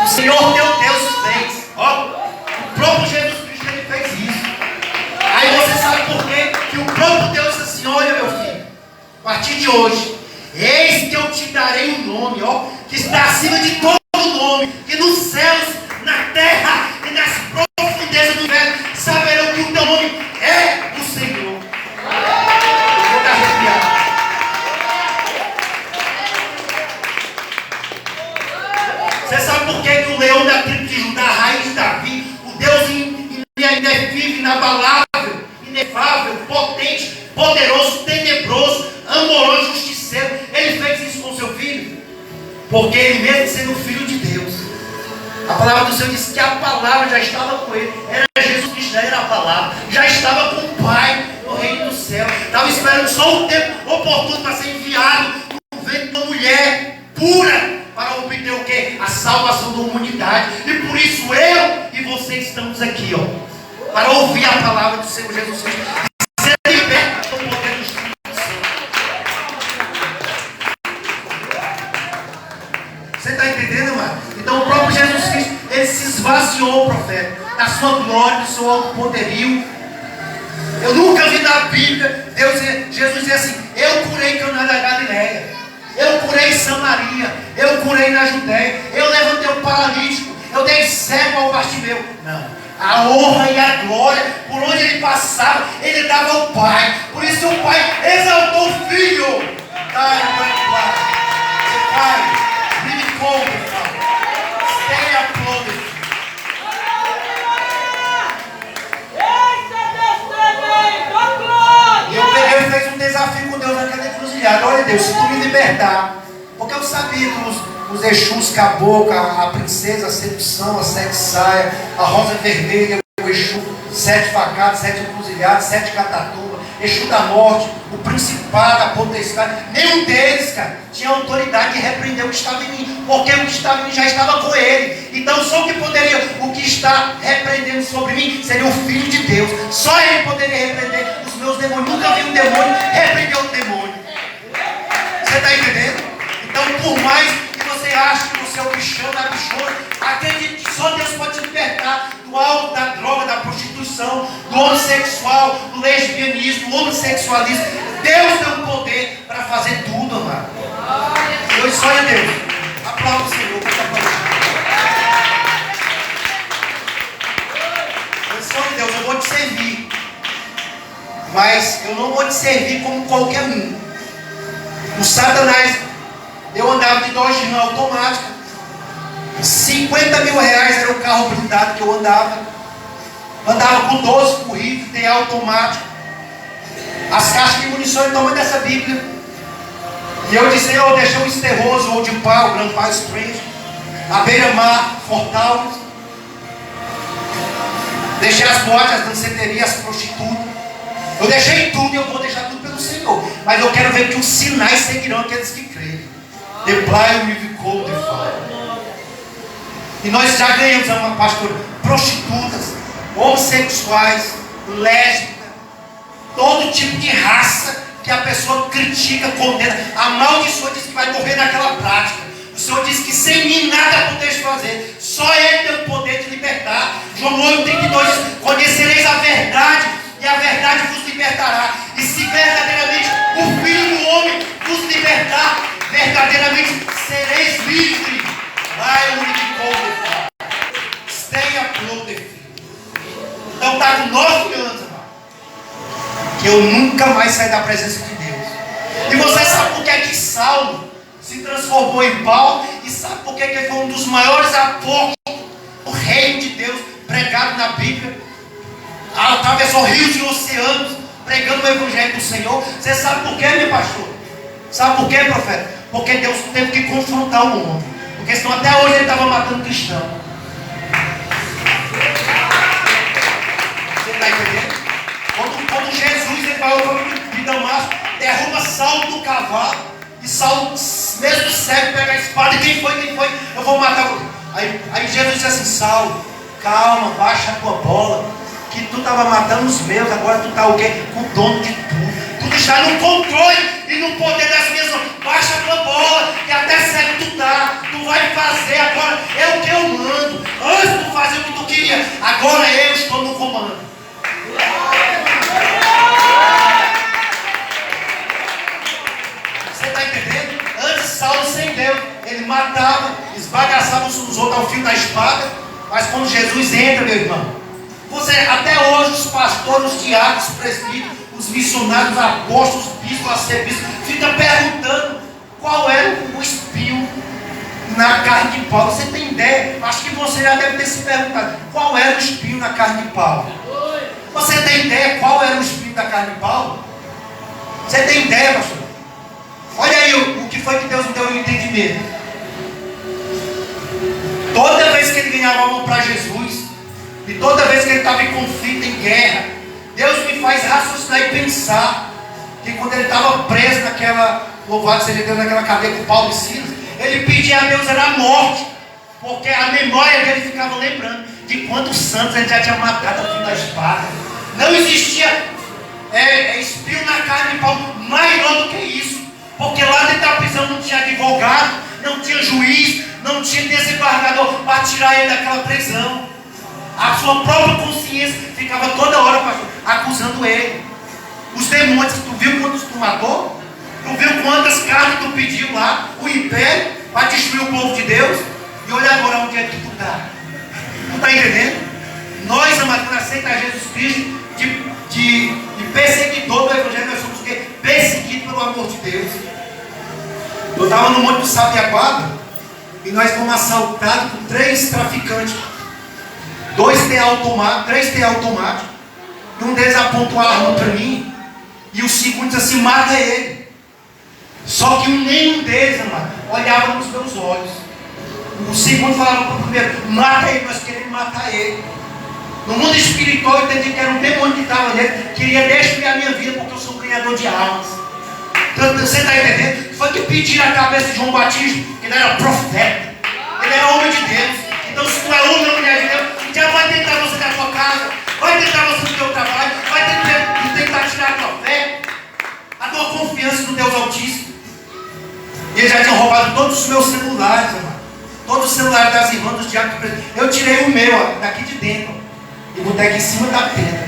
O Senhor teu Deus fez. Ó, o próprio Jesus Cristo ele fez isso. Aí você sabe por quê? Que o próprio Deus disse assim: olha, meu filho, a partir de hoje, eis que eu te darei um nome, ó, que está acima de todo nome, que nos céus, na terra e nas profundezas do inferno saberão que o teu nome é o Senhor. Vou estar arrepiado. Você incontrolável, potente, poderoso, tenebroso, amoroso, justiceiro. Ele fez isso com seu filho, porque ele mesmo sendo filho de Deus, a palavra do Senhor diz que a palavra já estava com ele. Era Jesus Cristo, já era a palavra, já estava com o Pai no reino do céu. Estava esperando só o tempo oportuno para ser enviado no ventre de uma mulher pura, para obter o quê? A salvação da humanidade. E por isso eu e você estamos aqui, ó, para ouvir a palavra do Senhor Jesus Cristo e ser liberto do poder do Espírito Santo. Você está entendendo, mano? Então o próprio Jesus Cristo, ele se esvaziou, profeta, na sua glória, no seu alto poderio. Eu nunca vi na Bíblia Jesus dizer assim: eu curei Caná da Galileia, eu curei Samaria, eu curei na Judéia, eu levantei o paralítico, eu dei cego ao Bartimeu. Não. A honra e a glória, por onde ele passava, ele dava ao Pai. Por isso o Pai exaltou o Filho. Pai, me conta, stay uploaded. E eu fiz um desafio com Deus naquela encruzilhada. Olha, Deus, se tu me libertar, porque eu sabia que os Exus, caboclo, a princesa, a sedução, a sete saia, a rosa vermelha, o Exu, 7 facadas, 7 encruzilhadas, 7 catatuba, Exu da morte, o principado, a potestade, nenhum deles, cara, tinha autoridade de repreender o que estava em mim, porque o que estava em mim já estava com ele. Então só o que está repreendendo sobre mim seria o Filho de Deus. Só ele poderia repreender os meus demônios. Nunca vi um demônio repreender um demônio. Você está entendendo? Então, por mais que você ache que você é o bichão da bichona, acredite que só Deus pode te libertar do alto da droga, da prostituição, do homossexual, do lesbianismo, do homossexualismo. Deus tem o poder para fazer tudo, amado. Deus só é Deus. Aplauda o Senhor. Deus só é Deus. Eu vou te servir, mas eu não vou te servir como qualquer um. O Satanás, eu andava de Dodge Ram automática, 50 mil reais era o carro blindado que eu andava com 12 corridos, tem automático, as caixas de munição do tamanho dessa Bíblia, e eu disse: eu deixei o Esterroso, ou de pau, Grand Pau Springs, a beira-mar, Fortaleza, deixei as boates, as danceterias, as prostitutas, eu deixei tudo e eu vou deixar tudo pelo Senhor, mas eu quero ver que os sinais seguirão aqueles que creem. The blind will be called the fire. E nós já ganhamos uma pastora, prostitutas, homossexuais, lésbicas, todo tipo de raça que a pessoa critica, condena, amaldiçoa, diz que vai morrer naquela prática. O Senhor diz que sem mim nada podeis fazer, só Ele tem o poder de libertar. João 8:32 diz: conhecereis a verdade, e a verdade vos libertará. E se verdadeiramente o Filho do Homem vos libertar, verdadeiramente sereis livres. Vai, stay uploaded. Então está com 9 anos, amado, que eu nunca mais saí da presença de Deus. E você sabe por que é que Saulo se transformou em Paulo? E sabe por que é que ele foi um dos maiores apóstolos do reino de Deus, pregado na Bíblia? Atravessou rios e oceanos, pregando o evangelho do Senhor. Você sabe por quê, meu pastor? Sabe por quê, profeta? Porque Deus teve que confrontar o mundo. Porque senão até hoje ele estava matando cristão. Você está entendendo? Quando Jesus ele vai ao de Damasco, derruba Saulo do cavalo, e Saulo, mesmo cego, pega a espada, e quem foi? Eu vou matar. Aí Jesus diz assim: Saulo, calma, baixa a tua bola, que tu estava matando os meus, agora tu está o quê? Com o dono de tudo. Tu está no controle e no poder das minhas mãos. Baixa a tua bola, que até cego tu tá. Tu vai fazer agora, é o que eu mando. Antes tu fazia o que tu queria, agora eu estou no comando. Você está entendendo? Antes Saulo sem Deus, ele matava, esbagaçava uns nos outros ao fio da espada. Mas quando Jesus entra, meu irmão, até hoje os pastores, os diáconos, os presbíteros, os missionários, os apóstolos, os bispos, as serviços, ficam perguntando qual era o espinho na carne de Paulo. Você tem ideia? Acho que você já deve ter se perguntado qual era o espinho na carne de Paulo. Você tem ideia qual era o espinho da Você tem ideia, pastor? Olha aí o que foi que Deus me deu um entendimento. Toda vez que ele ganhava alma para Jesus, e toda vez que ele estava em conflito, em guerra, Deus me faz raciocinar e pensar que quando ele estava preso naquela, louvado seja Deus, naquela cadeia com Paulo e Silas, ele pedia a Deus era a morte, porque a memória dele ficava lembrando de quantos santos ele já tinha matado ao fim da espada. Não existia espinho na carne de Paulo maior do que isso, porque lá dentro da prisão não tinha advogado, não tinha juiz, não tinha desembargador para tirar ele daquela prisão. A sua própria consciência ficava toda hora, pastor, acusando ele. Os demônios, tu viu quantos tu matou? Tu viu quantas carnes tu pediu lá, o império, para destruir o povo de Deus? E olha agora onde é que tu está. Tu está entendendo? Nós, amados, quando aceitamos Jesus Cristo, de perseguidor do Evangelho, nós somos o quê? Perseguidos pelo amor de Deus. Eu estava no Monte do Sabiaguaba e nós fomos assaltados por 3 traficantes. 3 T automáticos. E um deles apontou a arma para mim. E o segundo disse assim: mata ele. Só que nenhum deles, amado, olhava nos meus olhos. O segundo falava para o primeiro: mata ele, nós queremos matar ele. No mundo espiritual eu entendi que era um demônio que estava nele, queria destruir a minha vida porque eu sou um ganhador de almas. Então, você está entendendo? Foi que pediram a cabeça de João Batista, que ele era profeta, ele era homem de Deus. Então, se tu é homem ou mulher de Deus, o diabo vai tentar você da tua casa, vai tentar você do teu trabalho, vai tentar tirar a tua fé, a tua confiança no Deus Altíssimo. E eles já tinham roubado todos os meus celulares, amado. Todos os celulares das irmãs dos diabos. Eu tirei o meu, ó, daqui de dentro, ó, e botei aqui em cima da pedra.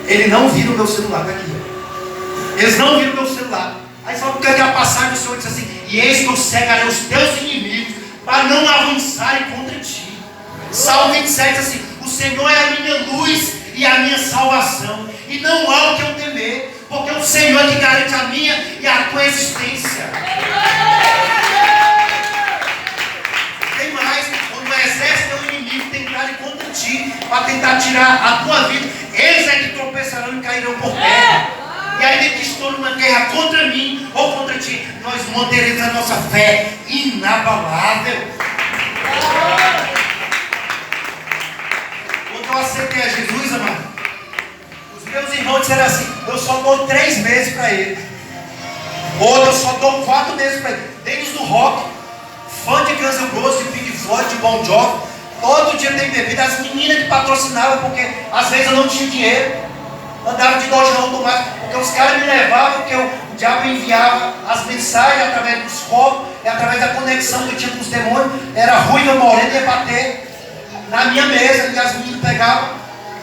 Ele não viu o meu celular daqui, ó. Eles não viram o meu celular. Aí só porque a passagem o Senhor disse assim: e eis que eu cegarei os teus inimigos para não avançarem contra ti. Salmo 27 diz assim: o Senhor é a minha luz e a minha salvação, e não há o que eu temer, porque o Senhor é que garante a minha e a tua existência. Tem mais, quando o exército do inimigo tentar ir contra ti, para tentar tirar a tua vida, eles é que tropeçarão e cairão por terra. E ainda que estou numa guerra contra mim ou contra ti, nós manteremos a nossa fé inabalável. Quando eu aceitei a Jesus, amado, os meus irmãos disseram assim: eu só dou 3 meses para ele, ou eu só dou 4 meses para ele. Desde do rock, fã de Guns N' Roses, de Pink Floyd, de Bon Jovi, todo dia tem bebida. As meninas que patrocinavam, porque às vezes eu não tinha dinheiro, andava de Dodge automático, porque os caras me levavam, porque o diabo enviava as mensagens através dos copos, e através da conexão que eu tinha com os demônios. Era ruiva, morena, ia bater na minha mesa, e as meninas pegavam,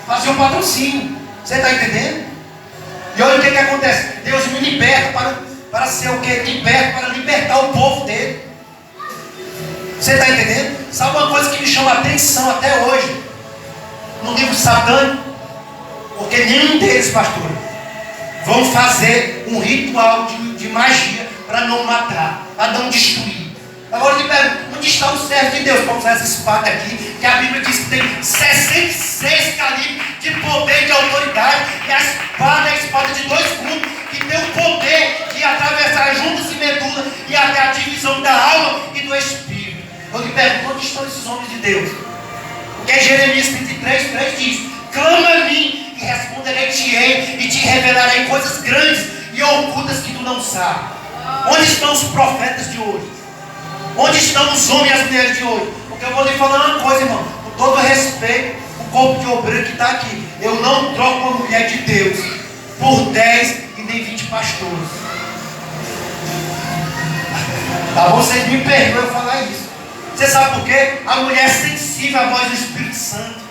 faziam patrocínio. Você está entendendo? E olha o que acontece: Deus me liberta para ser o que? Liberta, para libertar o povo dele. Você está entendendo? Sabe uma coisa que me chama a atenção até hoje, no livro satânico? Porque nenhum deles, pastor, vão fazer um ritual de magia para não matar, para não destruir. Agora eu lhe pergunto: onde está o servo de Deus para usar essa espada aqui, que a Bíblia diz que tem 66 calibres de poder e de autoridade, e a espada é a espada de 2 gumes, que tem o poder de atravessar juntas e medula e até a divisão da alma e do espírito. Eu lhe pergunto: onde estão esses homens de Deus? Porque Jeremias 23:3 diz: clama a mim e responderei-te-ei e te revelarei coisas grandes e ocultas que tu não sabes. Onde estão os profetas de hoje? Onde estão os homens e as mulheres de hoje? Porque eu vou lhe falar uma coisa, irmão, com todo respeito, o corpo de obreiro que está aqui, eu não troco uma mulher de Deus por 10 e nem 20 pastores. Tá bom? Vocês me perdoem eu falar isso. Você sabe por quê? A mulher é sensível à voz do Espírito Santo.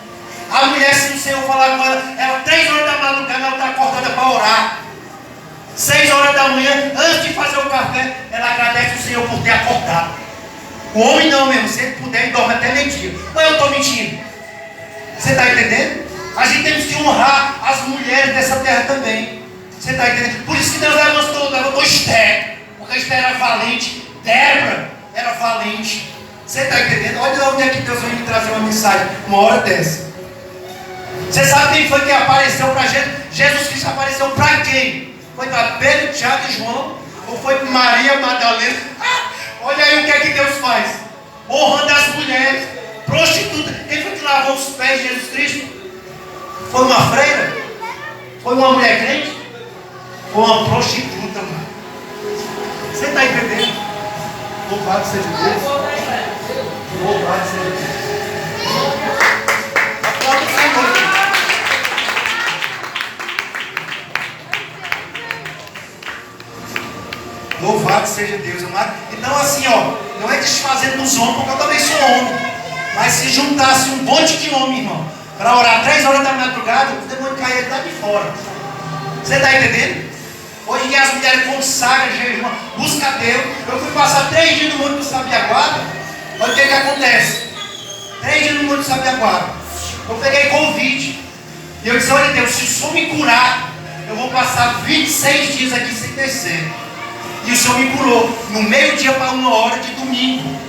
A mulher, se o Senhor falar com ela 3 horas da madrugada, ela está acordada para orar. 6 horas da manhã, antes de fazer o café, ela agradece o Senhor por ter acordado. O homem não mesmo, se ele puder, ele dorme até meio-dia. Mas eu estou mentindo. Você está entendendo? A gente tem que honrar as mulheres dessa terra também. Você está entendendo? Por isso que Deus levantou Esther. Porque Esther era valente. Débora era valente. Você está entendendo? Olha onde é que Deus vai me trazer uma mensagem uma hora dessa. Você sabe quem foi que apareceu para Jesus? Jesus Cristo apareceu para quem? Foi para Pedro, Tiago e João? Ou foi para Maria Madalena? Olha aí o que é que Deus faz. Honrando as mulheres, prostituta. Quem foi que lavou os pés de Jesus Cristo? Foi uma freira? Foi uma mulher crente? Foi uma prostituta, mano. Você está entendendo? Louvado seja Deus. Louvado seja Deus. Aplauda o Senhor. Louvado seja Deus, amado. Então assim, ó, não é desfazendo dos homens, porque eu também sou homem. Mas se juntasse um monte de homem, irmão, para orar 3 horas da madrugada, o demônio caía lá de fora. Você está entendendo? Hoje em dia as mulheres consagram, jejuam, buscam Deus. Eu fui passar 3 dias no Monte do Sabiaguara. Olha o que acontece. 3 dias no Monte do Sabiaguara. Eu peguei Covid. E eu disse, olha Deus, se o Senhor me curar, eu vou passar 26 dias aqui sem descer. E o Senhor me curou no meio-dia para 1 hora de domingo.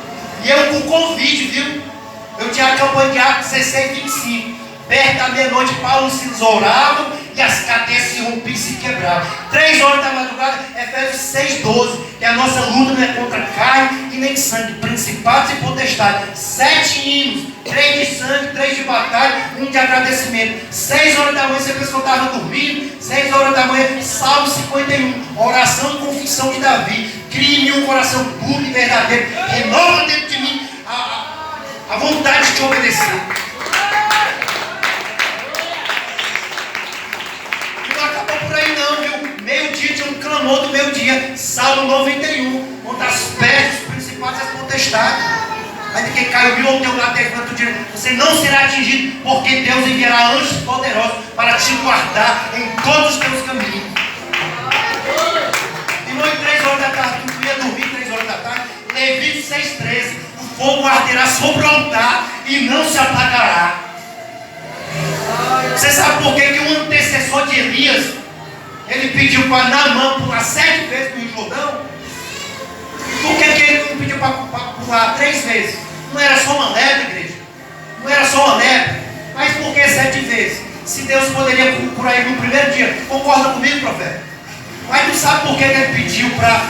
E eu com Covid, viu? Eu tinha a campanha de Atos 16, 25. Perto da meia-noite, Paulo e Silas oravam e as cadeias se rompiam e se quebravam. 3 horas da madrugada, Efésios 6, 12. Que a nossa luta não é contra carne e nem sangue, principados e potestades. 7 hinos, 3 de sangue, 3 de batalha, 1 de agradecimento. 6 horas da manhã, você pensa que eu estava dormindo. 6 horas da manhã, Salmo 51, oração e confissão de Davi. Crie-me um coração puro e verdadeiro. Renova dentro de mim a vontade de obedecer. Por aí não, viu? Meio-dia tinha um clamor do meio-dia, Salmo 91, contra as pedras, os principados e as potestades. Aí de que caiu mil ao teu lado, 10 para tu direita, você não será atingido, porque Deus enviará anjos poderosos para te guardar em todos os teus caminhos. E não em 3 horas da tarde, tu ia dormir 3 horas da tarde, Levítico 6,13, o fogo arderá sobre o altar e não se apagará. Você sabe por que um antecessor de Elias, ele pediu para Naamã pular 7 vezes no Rio Jordão? Por que ele não pediu para pular 3 vezes? Não era só uma lepra, igreja? Não era só uma lepra? Mas por que 7 vezes? Se Deus poderia curar ele no primeiro dia. Concorda comigo, profeta? Mas tu sabe por que ele pediu para...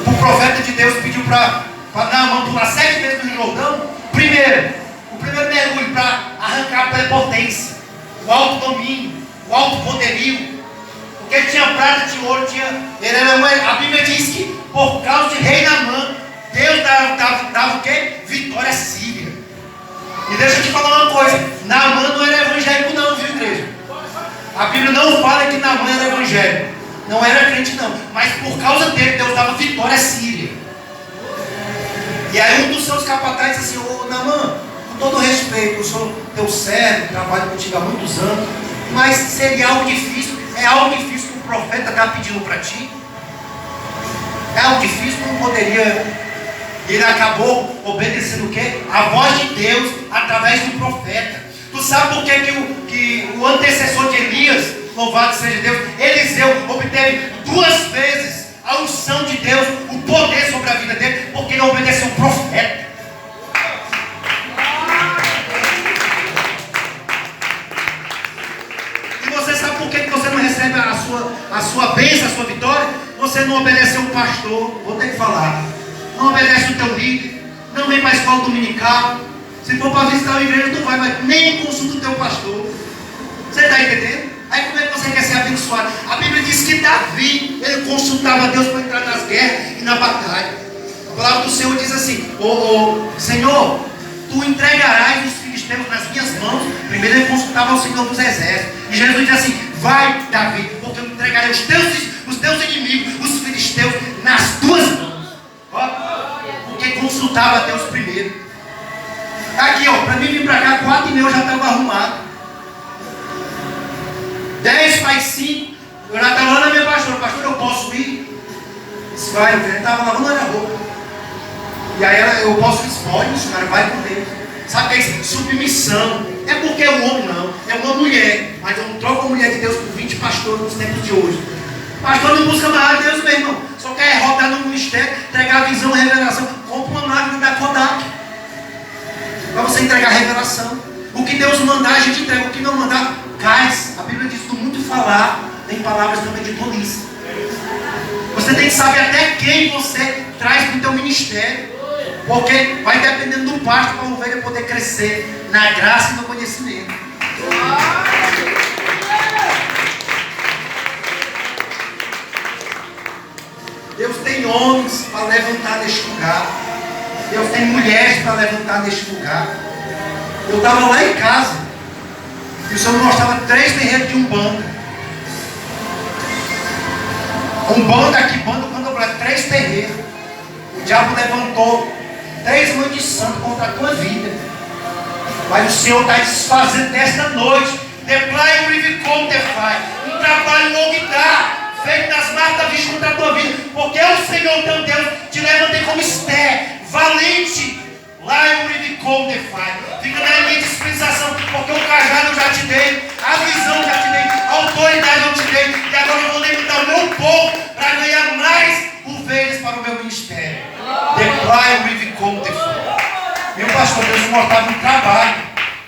O profeta de Deus pediu para Naamã pular 7 vezes no Rio Jordão? Primeiro, o primeiro mergulho para arrancar a prepotência, o alto domínio, o alto poderio. Porque ele tinha prata, tinha ouro, a Bíblia diz que por causa de rei Naamã, Deus dava o quê? Vitória síria. E deixa eu te falar uma coisa, Naamã não era evangélico não, viu, igreja? A Bíblia não fala que Naamã era evangélico. Não era crente não. Mas por causa dele, Deus dava vitória síria. E aí um dos seus capatazes disse assim, ô Naamã, com todo respeito, eu sou teu servo, trabalho contigo há muitos anos, mas seria algo difícil. É algo difícil que o profeta está pedindo para ti. É algo difícil que não poderia. Ele acabou obedecendo o quê? A voz de Deus através do profeta. Tu sabe por que o antecessor de Elias, louvado seja Deus, Eliseu obteve 2 vezes a unção de Deus, o poder sobre a vida dele, porque ele obedeceu o profeta. Por que você não recebe a sua bênção, a sua vitória? Você não obedeceu o pastor, vou ter que falar. Não obedece o teu líder, não vem para a escola dominical. Se for para visitar a igreja, tu vai, mas nem consulta o teu pastor. Você está entendendo? Aí como é que você quer ser abençoado? A Bíblia diz que Davi, ele consultava Deus para entrar nas guerras e na batalha. A palavra do Senhor diz assim, Senhor, tu entregarás os filisteus nas minhas mãos. Primeiro ele consultava o Senhor dos exércitos. E Jesus diz assim, vai Davi, porque eu entregarei os teus inimigos, os filisteus, nas tuas mãos. Ó, porque consultava Deus primeiro. Aqui ó, para mim vir para cá, 4h30 eu já estava arrumado. 10 para as 5, eu já estava lá na minha pastora, pastor, eu posso ir? Disse, vai, eu estava lavando a roupa. E aí eu posso ir, pode, cara, vai com Deus. Sabe o que é isso? Submissão. É porque é um homem não, é uma mulher. Mas eu não troco a mulher de Deus por 20 pastores nos tempos de hoje. Pastor não busca mais a Deus, meu irmão. Só quer rodar no ministério, entregar a visão, a revelação. Compra uma máquina da Kodak para você entregar a revelação. O que Deus mandar, a gente entrega. O que não mandar, cai. A Bíblia diz, do muito falar, tem palavras também de tolice. Você tem que saber até quem você traz para o teu ministério. Porque vai dependendo do pasto para a ovelha poder crescer na graça e no conhecimento. Deus tem homens para levantar neste lugar. Deus tem mulheres para levantar neste lugar. Eu estava lá em casa e o Senhor me mostrava 3 terreiros de Umbanda. Umbanda aqui, banda, quando eu falei 3 terreiros. O diabo levantou 3 mãos de santo contra a tua vida. Mas o Senhor está desfazendo nesta noite. Declare o Rivicom Defy. Um trabalho novidade, feito nas marcas da vista contra a tua vida. Porque o Senhor teu Deus te levantei como Esther, valente. Lá em Rivicom Defy. Fica na minha dispensação. Porque o cajado eu já te dei, a visão eu já te dei, a autoridade eu te dei. E agora eu vou levantar o meu povo para ganhar mais ovelhas para o meu ministério. Declare o Rivicom Defy. Meu pastor, Deus me mostrava um trabalho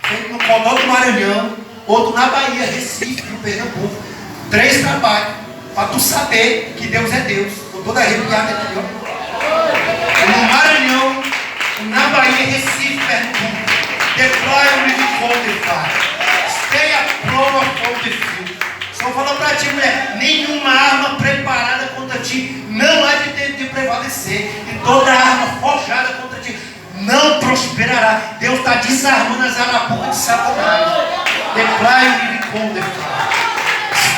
feito no Codó do Maranhão, outro na Bahia, Recife, no Pernambuco. 3 trabalhos, para tu saber que Deus é Deus. Estou toda arrepiada aqui, ó. No Maranhão, na Bahia, Recife, Pernambuco. Declare o Rivicom Defy. Stay a prova for the field. Só falou para ti, mulher, nenhuma arma preparada contra ti não há de prevalecer. E toda arma forjada contra ti não prosperará. Deus está desarmando as arapucas de Satanás. Declare o Rivicom Defy.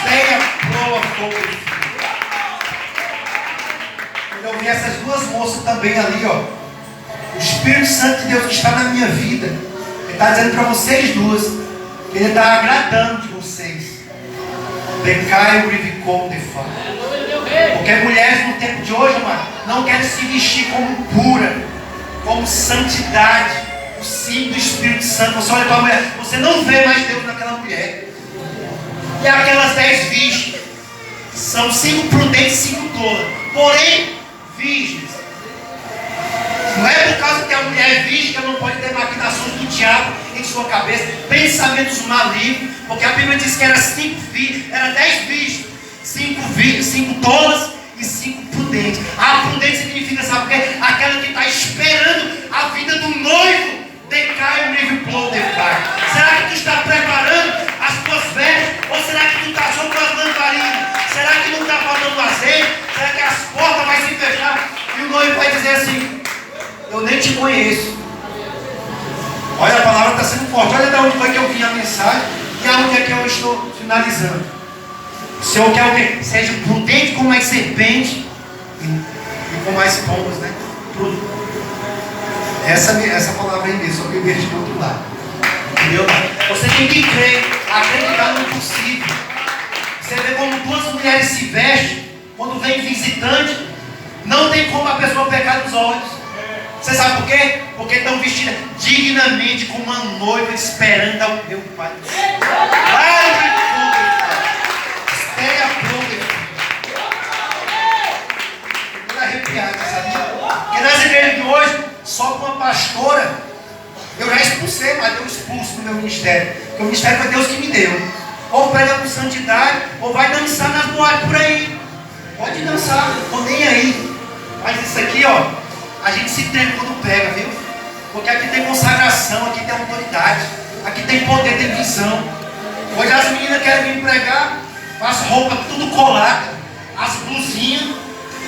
Stay a prova for the field. Quando eu vi essas 2 moças também ali, ó, o Espírito Santo de Deus que está na minha vida, Ele está dizendo para vocês duas que Ele está agradando de vocês. Decai o Rivicom Defy. Porque mulheres no tempo de hoje, mano, não querem se vestir como pura, como santidade, o símbolo do Espírito Santo. Você olha para a mulher, você não vê mais Deus naquela mulher. E aquelas 10 virgens são 5 prudentes e 5 tolas, porém virgens. Não é por causa que a mulher é virgem que ela não pode ter maquinações do diabo em sua cabeça, pensamentos malignos, porque a Bíblia diz que era 5 virgens, era 10 virgens, 5 tolas e 5 prudentes. A prudente significa, sabe o quê? Aquela que está esperando a vida do noivo. Decai o Rivicom Defy. Será que tu está preparando as tuas vestes? Ou será que tu está só com as lamparinas? Será que não está faltando azeite? Será que as portas vão se fechar? E o noivo vai dizer assim: eu nem te conheço. Olha, a palavra está sendo forte. Olha de onde foi que eu vim a mensagem e aonde é que eu estou finalizando. O Senhor quer o quê? Seja prudente como as serpentes e como as pombas, né? Essa palavra aí mesmo, só que eu vejo do outro lado. Entendeu? Você tem que crer, acreditar no impossível. Você vê como 2 mulheres se vestem quando vem visitante. Não tem como a pessoa pecar nos olhos. Você sabe por quê? Porque estão vestidas dignamente como uma noiva esperando ao meu Pai. Vai, espere a prova. Estou arrepiado, sabe? Porque nas igrejas de hoje, só com uma pastora, eu já expulsei, mas eu expulso no meu ministério. Porque o ministério foi Deus que me deu. Ou prega com santidade, ou vai dançar nas boates por aí. Pode dançar, não estou nem aí. Mas isso aqui, ó, a gente se treme quando pega, viu? Porque aqui tem consagração, aqui tem autoridade, aqui tem poder, tem visão. Hoje as meninas querem vir pregar, com as roupas tudo coladas, as blusinhas.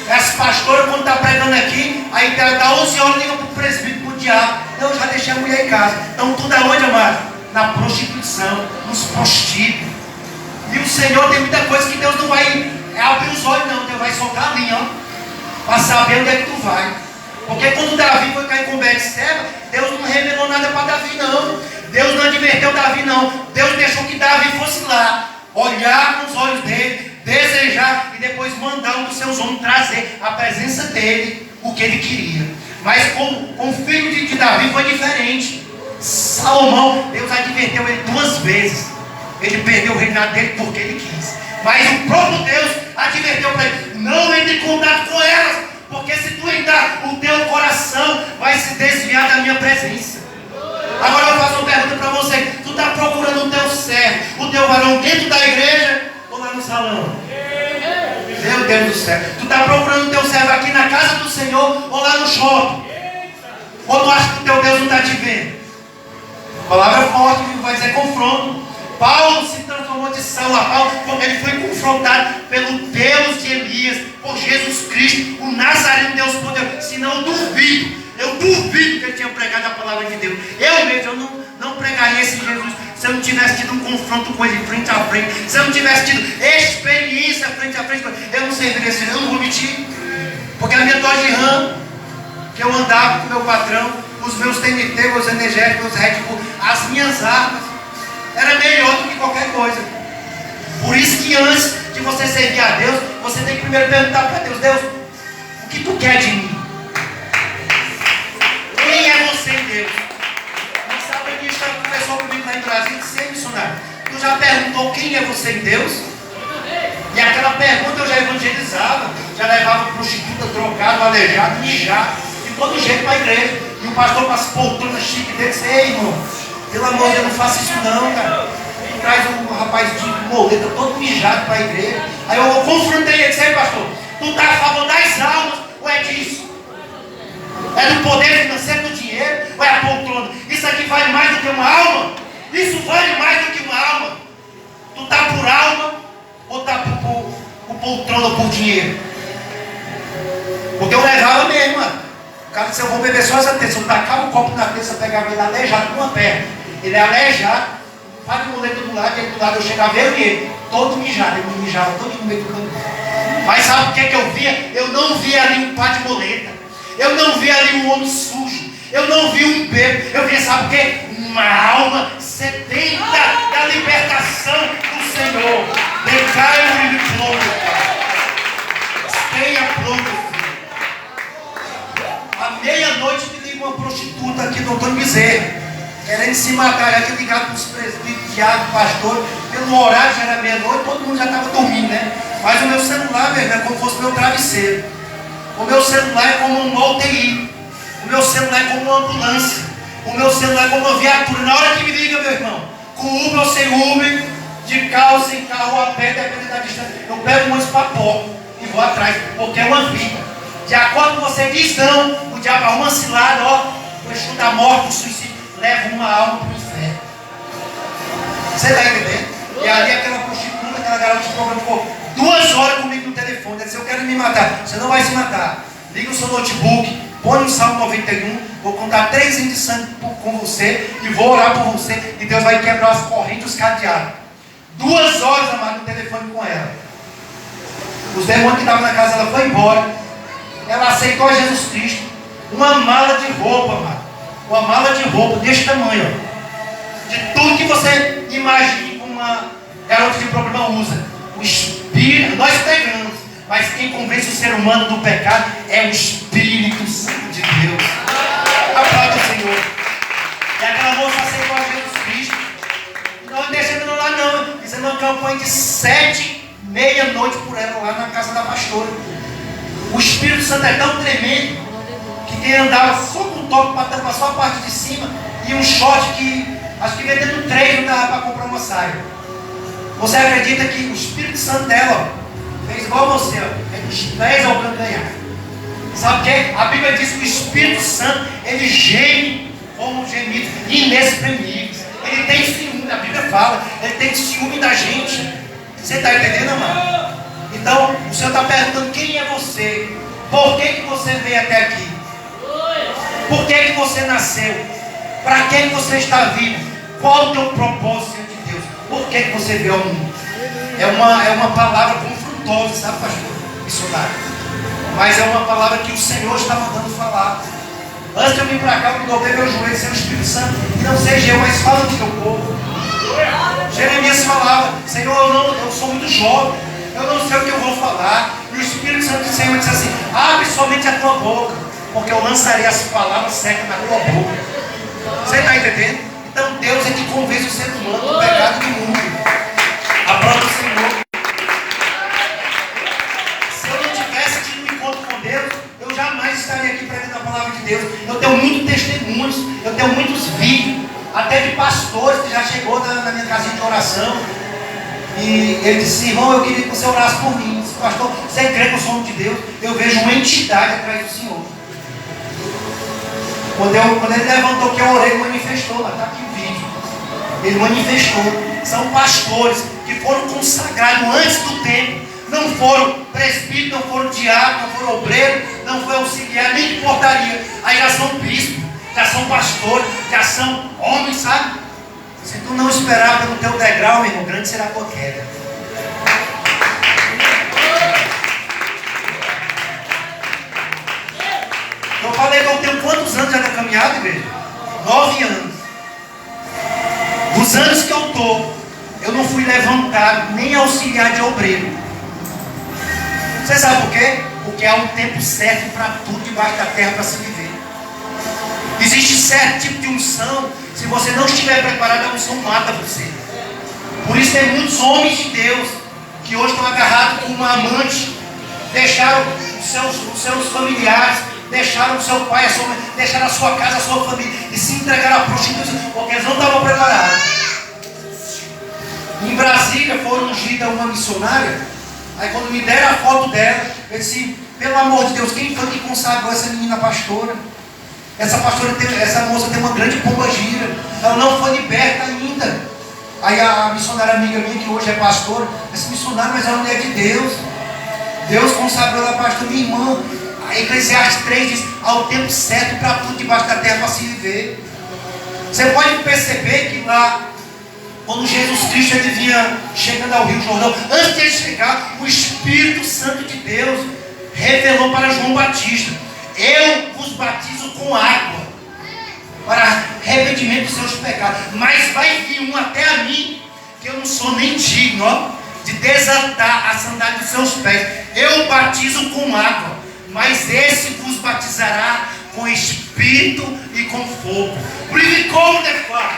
As pastoras, quando está pregando aqui, aí dá 11 horas, liga para o presbítero, para o diabo. Eu já deixei a mulher em casa. Então tudo aonde, amado? Na prostituição, nos prostíbulos. E o Senhor tem muita coisa que Deus não vai abrir os olhos, não. Deus vai soltar a linha, ó, para saber onde é que tu vai. Porque quando Davi foi cair com Betseba, Deus não revelou nada para Davi, não. Deus não adverteu Davi, não. Deus deixou que Davi fosse lá, olhar com os olhos dele, desejar e depois mandar um dos seus homens trazer a presença dele, o que ele queria. Mas com o filho de Davi foi diferente. Salomão, Deus adverteu ele 2 vezes. Ele perdeu o reinado dele porque ele quis. Mas o próprio Deus adverteu para ele: não entre em contato com elas, porque se tu entrar, o teu coração vai se desviar da minha presença. Agora eu faço uma pergunta para você: tu está procurando o teu servo, o teu varão dentro da igreja ou lá no salão? Meu Deus do céu. Tu está procurando o teu servo aqui na casa do Senhor ou lá no shopping? Ou tu acha que o teu Deus não está te vendo? Palavra forte, vai dizer confronto. Paulo se transformou de Saulo a Paulo porque ele foi confrontado pelo Deus de Elias, por Jesus Cristo, o Nazareno, Deus poderoso. Senão eu duvido que ele tinha pregado a palavra de Deus. Eu mesmo, eu não pregaria esse Jesus se eu não tivesse tido um confronto com ele frente a frente, se eu não tivesse tido experiência frente a frente. Eu não serviria assim, eu não vou mentir, porque a minha Dodge Ram, que eu andava com o meu patrão, os meus TNT, meus energéticos, meus Red Bull, as minhas armas, era melhor do que qualquer coisa. Por isso que antes de você servir a Deus, você tem que primeiro perguntar para Deus: Deus, o que tu quer de mim? Quem é você em Deus? Não sabe que isso conversou comigo lá em Brasília, sem missionário. Tu já perguntou quem é você em Deus? E aquela pergunta eu já evangelizava, já levava prostituta, drogado, aleijado, mijado, de todo jeito para a igreja. E o pastor com as poltronas chiques dele disse: ei, irmão, pelo amor de Deus, não faça isso não, cara. Tu traz um rapaz de moleta todo mijado para a igreja. Aí eu confrontei ele: disse: pastor, tu está a favor das almas ou é disso? É do poder financeiro, do dinheiro, ou é a poltrona? Isso aqui vale mais do que uma alma? Isso vale mais do que uma alma? Tu está por alma ou está por poltrona ou por dinheiro? Porque eu levava mesmo, mano. O cara disse: eu vou beber só essa terça. Eu tacava o copo na terça, pegava ele aleijado com uma perna. Ele é aleijado, pai de muleta do lado, e ele do lado eu chegava eu e ele, todo mijado. Ele me mijava todo no meio do caminho. Mas sabe o que eu via? Eu não via ali um pai de muleta. Eu não vi ali um homem sujo. Eu não vi um bêbado. Eu vi, sabe o que? Uma alma sedenta da libertação do Senhor. Decai o brilho plomo. Tenha plomo. À meia-noite me liga uma prostituta aqui do Antônio Bezerra, querendo se matar. Já tinha ligado para os presbíteros, diáconos, pastores. Pelo horário já era meia-noite, todo mundo já estava dormindo, né? Mas o meu celular, meu irmão, é como se fosse meu travesseiro. O meu celular é como uma UTI. O meu celular é como uma ambulância. O meu celular é como uma viatura. Na hora que me liga, meu irmão, com Uber ou sem Uber, de carro, sem carro, a pé, dependendo da distância, eu pego um ônibus para pó e vou atrás, porque é uma vida. De acordo com você diz não, o diabo arruma uma cilada, ó, o eixo da morte, o suicídio, leva uma alma para o inferno. Você está entendendo? E ali aquela prostituta, aquela garota de programa ficou 2 horas comigo no telefone. Ela disse: eu quero me matar. Você não vai se matar. Liga o seu notebook, põe o Salmo 91, vou contar 3 anos de sangue com você e vou orar por você e Deus vai quebrar as correntes, os cadeados. 2 horas, amado, no telefone com ela. Os demônios que estavam na casa, ela foi embora. Ela aceitou a Jesus Cristo. Uma mala de roupa, amado. Uma mala de roupa desse tamanho, ó. De tudo que você imagine que uma garota de problema usa. O Espírito, nós pegamos, mas quem convence o ser humano do pecado é o Espírito Santo de Deus. Aplauda o Senhor. E aquela moça aceitou a Jesus Cristo. Não deixando lá não. Fizemos uma campanha de 7, meia-noite por ela lá na casa da pastora. O Espírito Santo é tão tremendo que quem andava só com um toque para tampar só a parte de cima e um short que acho que vendendo 3 não dava para comprar uma saia. Você acredita que o Espírito Santo dela fez igual você, ó, é dos pés ao calcanhar? Sabe o que? A Bíblia diz que o Espírito Santo, ele geme como gemidos inexprimíveis. Ele tem ciúme, a Bíblia fala, ele tem ciúme da gente. Você está entendendo, amado? Então, o Senhor está perguntando: quem é você? Por que você veio até aqui? Por que você nasceu? Para que você está vivo? Qual o teu propósito de Deus? Por que você veio ao mundo? É uma palavra confrontosa, sabe, pastor? Missionário. Mas é uma palavra que o Senhor está mandando falar. Antes de eu vir para cá, eu me dobrei meu joelho, Senhor Espírito Santo, e não seja eu, mas fala do teu povo. Jeremias falava: Senhor, eu sou muito jovem, eu não sei o que eu vou falar. E o Espírito Santo do Senhor disse assim: abre somente a tua boca, porque eu lançarei as palavras certas na tua boca. Você está entendendo? Então Deus é que convence o ser humano do pecado do mundo. Aplauda o Senhor. Se eu não tivesse tido um encontro com Deus, eu jamais estaria aqui pregando a palavra de Deus. Eu tenho muitos testemunhos, eu tenho muitos vídeos, até de pastores que já chegou na minha casinha de oração. E ele disse: irmão, eu queria que você orasse por mim. Disse: pastor, você crê que eu sou homem de Deus? Eu vejo uma entidade atrás do Senhor. Quando ele levantou que eu orei, ele manifestou. Lá está aqui o vídeo. Ele manifestou. São pastores que foram consagrados antes do tempo. Não foram presbíteros, não foram diáconos, não foram obreiros, não foi auxiliar, nem de portaria. Aí já são bispos, já são pastores, já são homens, sabe? Se tu não esperar pelo teu degrau, meu irmão, grande será a tua queda. Eu falei que eu tenho quantos anos já na caminhada, igreja? 9 anos. Dos anos que eu estou, eu não fui levantado nem auxiliar de obreiro. Você sabe por quê? Porque há um tempo certo para tudo debaixo da terra para se viver. Existe certo tipo de unção. Se você não estiver preparado, a unção mata você. Por isso tem muitos homens de Deus que hoje estão agarrados com uma amante, deixaram os seus familiares, deixaram o seu pai, a sua mãe, deixaram a sua casa, a sua família e se entregaram à prostituição, porque eles não estavam preparados. Em Brasília foram ungidas uma missionária. Aí quando me deram a foto dela, eu disse: pelo amor de Deus, quem foi que consagrou essa menina pastora? Essa moça tem uma grande pomba gira. Ela não foi liberta ainda. Aí a missionária amiga minha, que hoje é pastora, essa missionária, mas ela não é de Deus. Deus consagrou ela pastora, minha irmã. A Eclesiastes 3 diz: ao tempo certo para tudo debaixo da terra para se viver. Você pode perceber que lá, quando Jesus Cristo ele vinha chegando ao Rio Jordão, antes de ele chegar, o Espírito Santo de Deus revelou para João Batista: eu vos batizo com água para arrependimento dos seus pecados, mas vai vir um até a mim, que eu não sou nem digno, ó, de desatar a sandália dos seus pés. Eu batizo com água, mas esse vos batizará com Espírito e com fogo. Breathe cold the fire,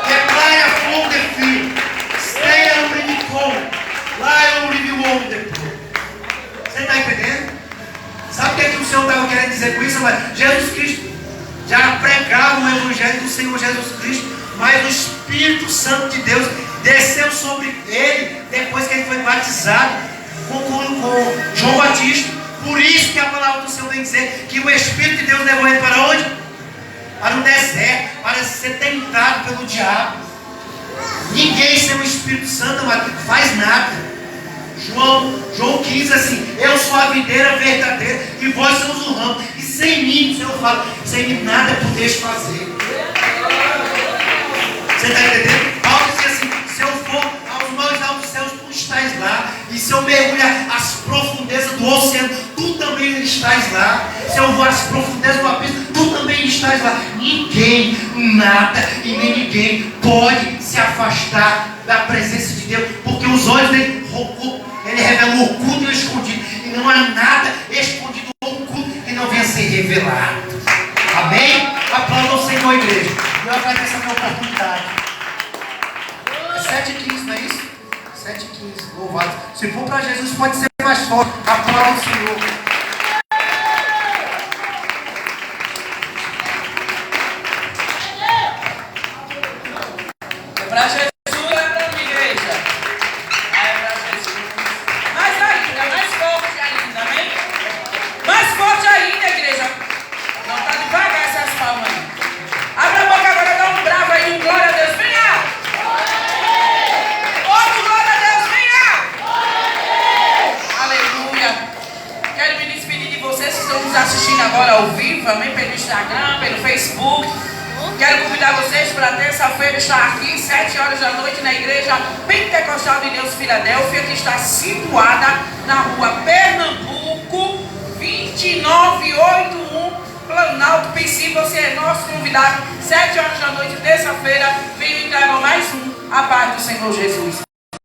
reply a fogo the fire, stay and breathe cold, lie on breathe warm the floor. Você está entendendo? Sabe o que o Senhor estava querendo dizer com isso? Mas Jesus Cristo já pregava o Evangelho do Senhor Jesus Cristo, mas o Espírito Santo de Deus desceu sobre ele depois que ele foi batizado com João Batista. Por isso que a palavra do Senhor vem dizer que o Espírito de Deus levou ele para onde? Para o deserto, para ser tentado pelo diabo. Ninguém sem o Espírito Santo faz nada. João 15 assim: eu sou a videira verdadeira e vós sois o ramo, e sem mim, o Senhor fala, sem mim nada podeis fazer. Você está entendendo? Paulo diz assim: se eu for aos mais altos céus, tu estás lá, e se eu mergulhar as profundezas do oceano, tu também estás lá. Se eu vou às profundezas do abismo, tu também estás lá. Ninguém, nada e nem ninguém pode se afastar da presença de Deus, porque os olhos dele ele revela o oculto e o escondido, e não há nada escondido ou oculto que não venha a ser revelado. Amém? Aplauda ao Senhor, igreja. Eu agradeço a minha oportunidade. É 7h15, não é isso? 7h15, louvado. Se for para Jesus, pode ser mais forte. Aplauda o Senhor. É para Jesus. Assistindo agora ao vivo, também pelo Instagram, pelo Facebook. Quero convidar vocês para terça-feira estar aqui, 7 horas da noite, na Igreja Pentecostal de Deus Filadélfia, que está situada na rua Pernambuco, 2981, Planalto, PC. Você é nosso convidado, 7 horas da noite, terça-feira. Venho entregar mais um, a paz do Senhor Jesus.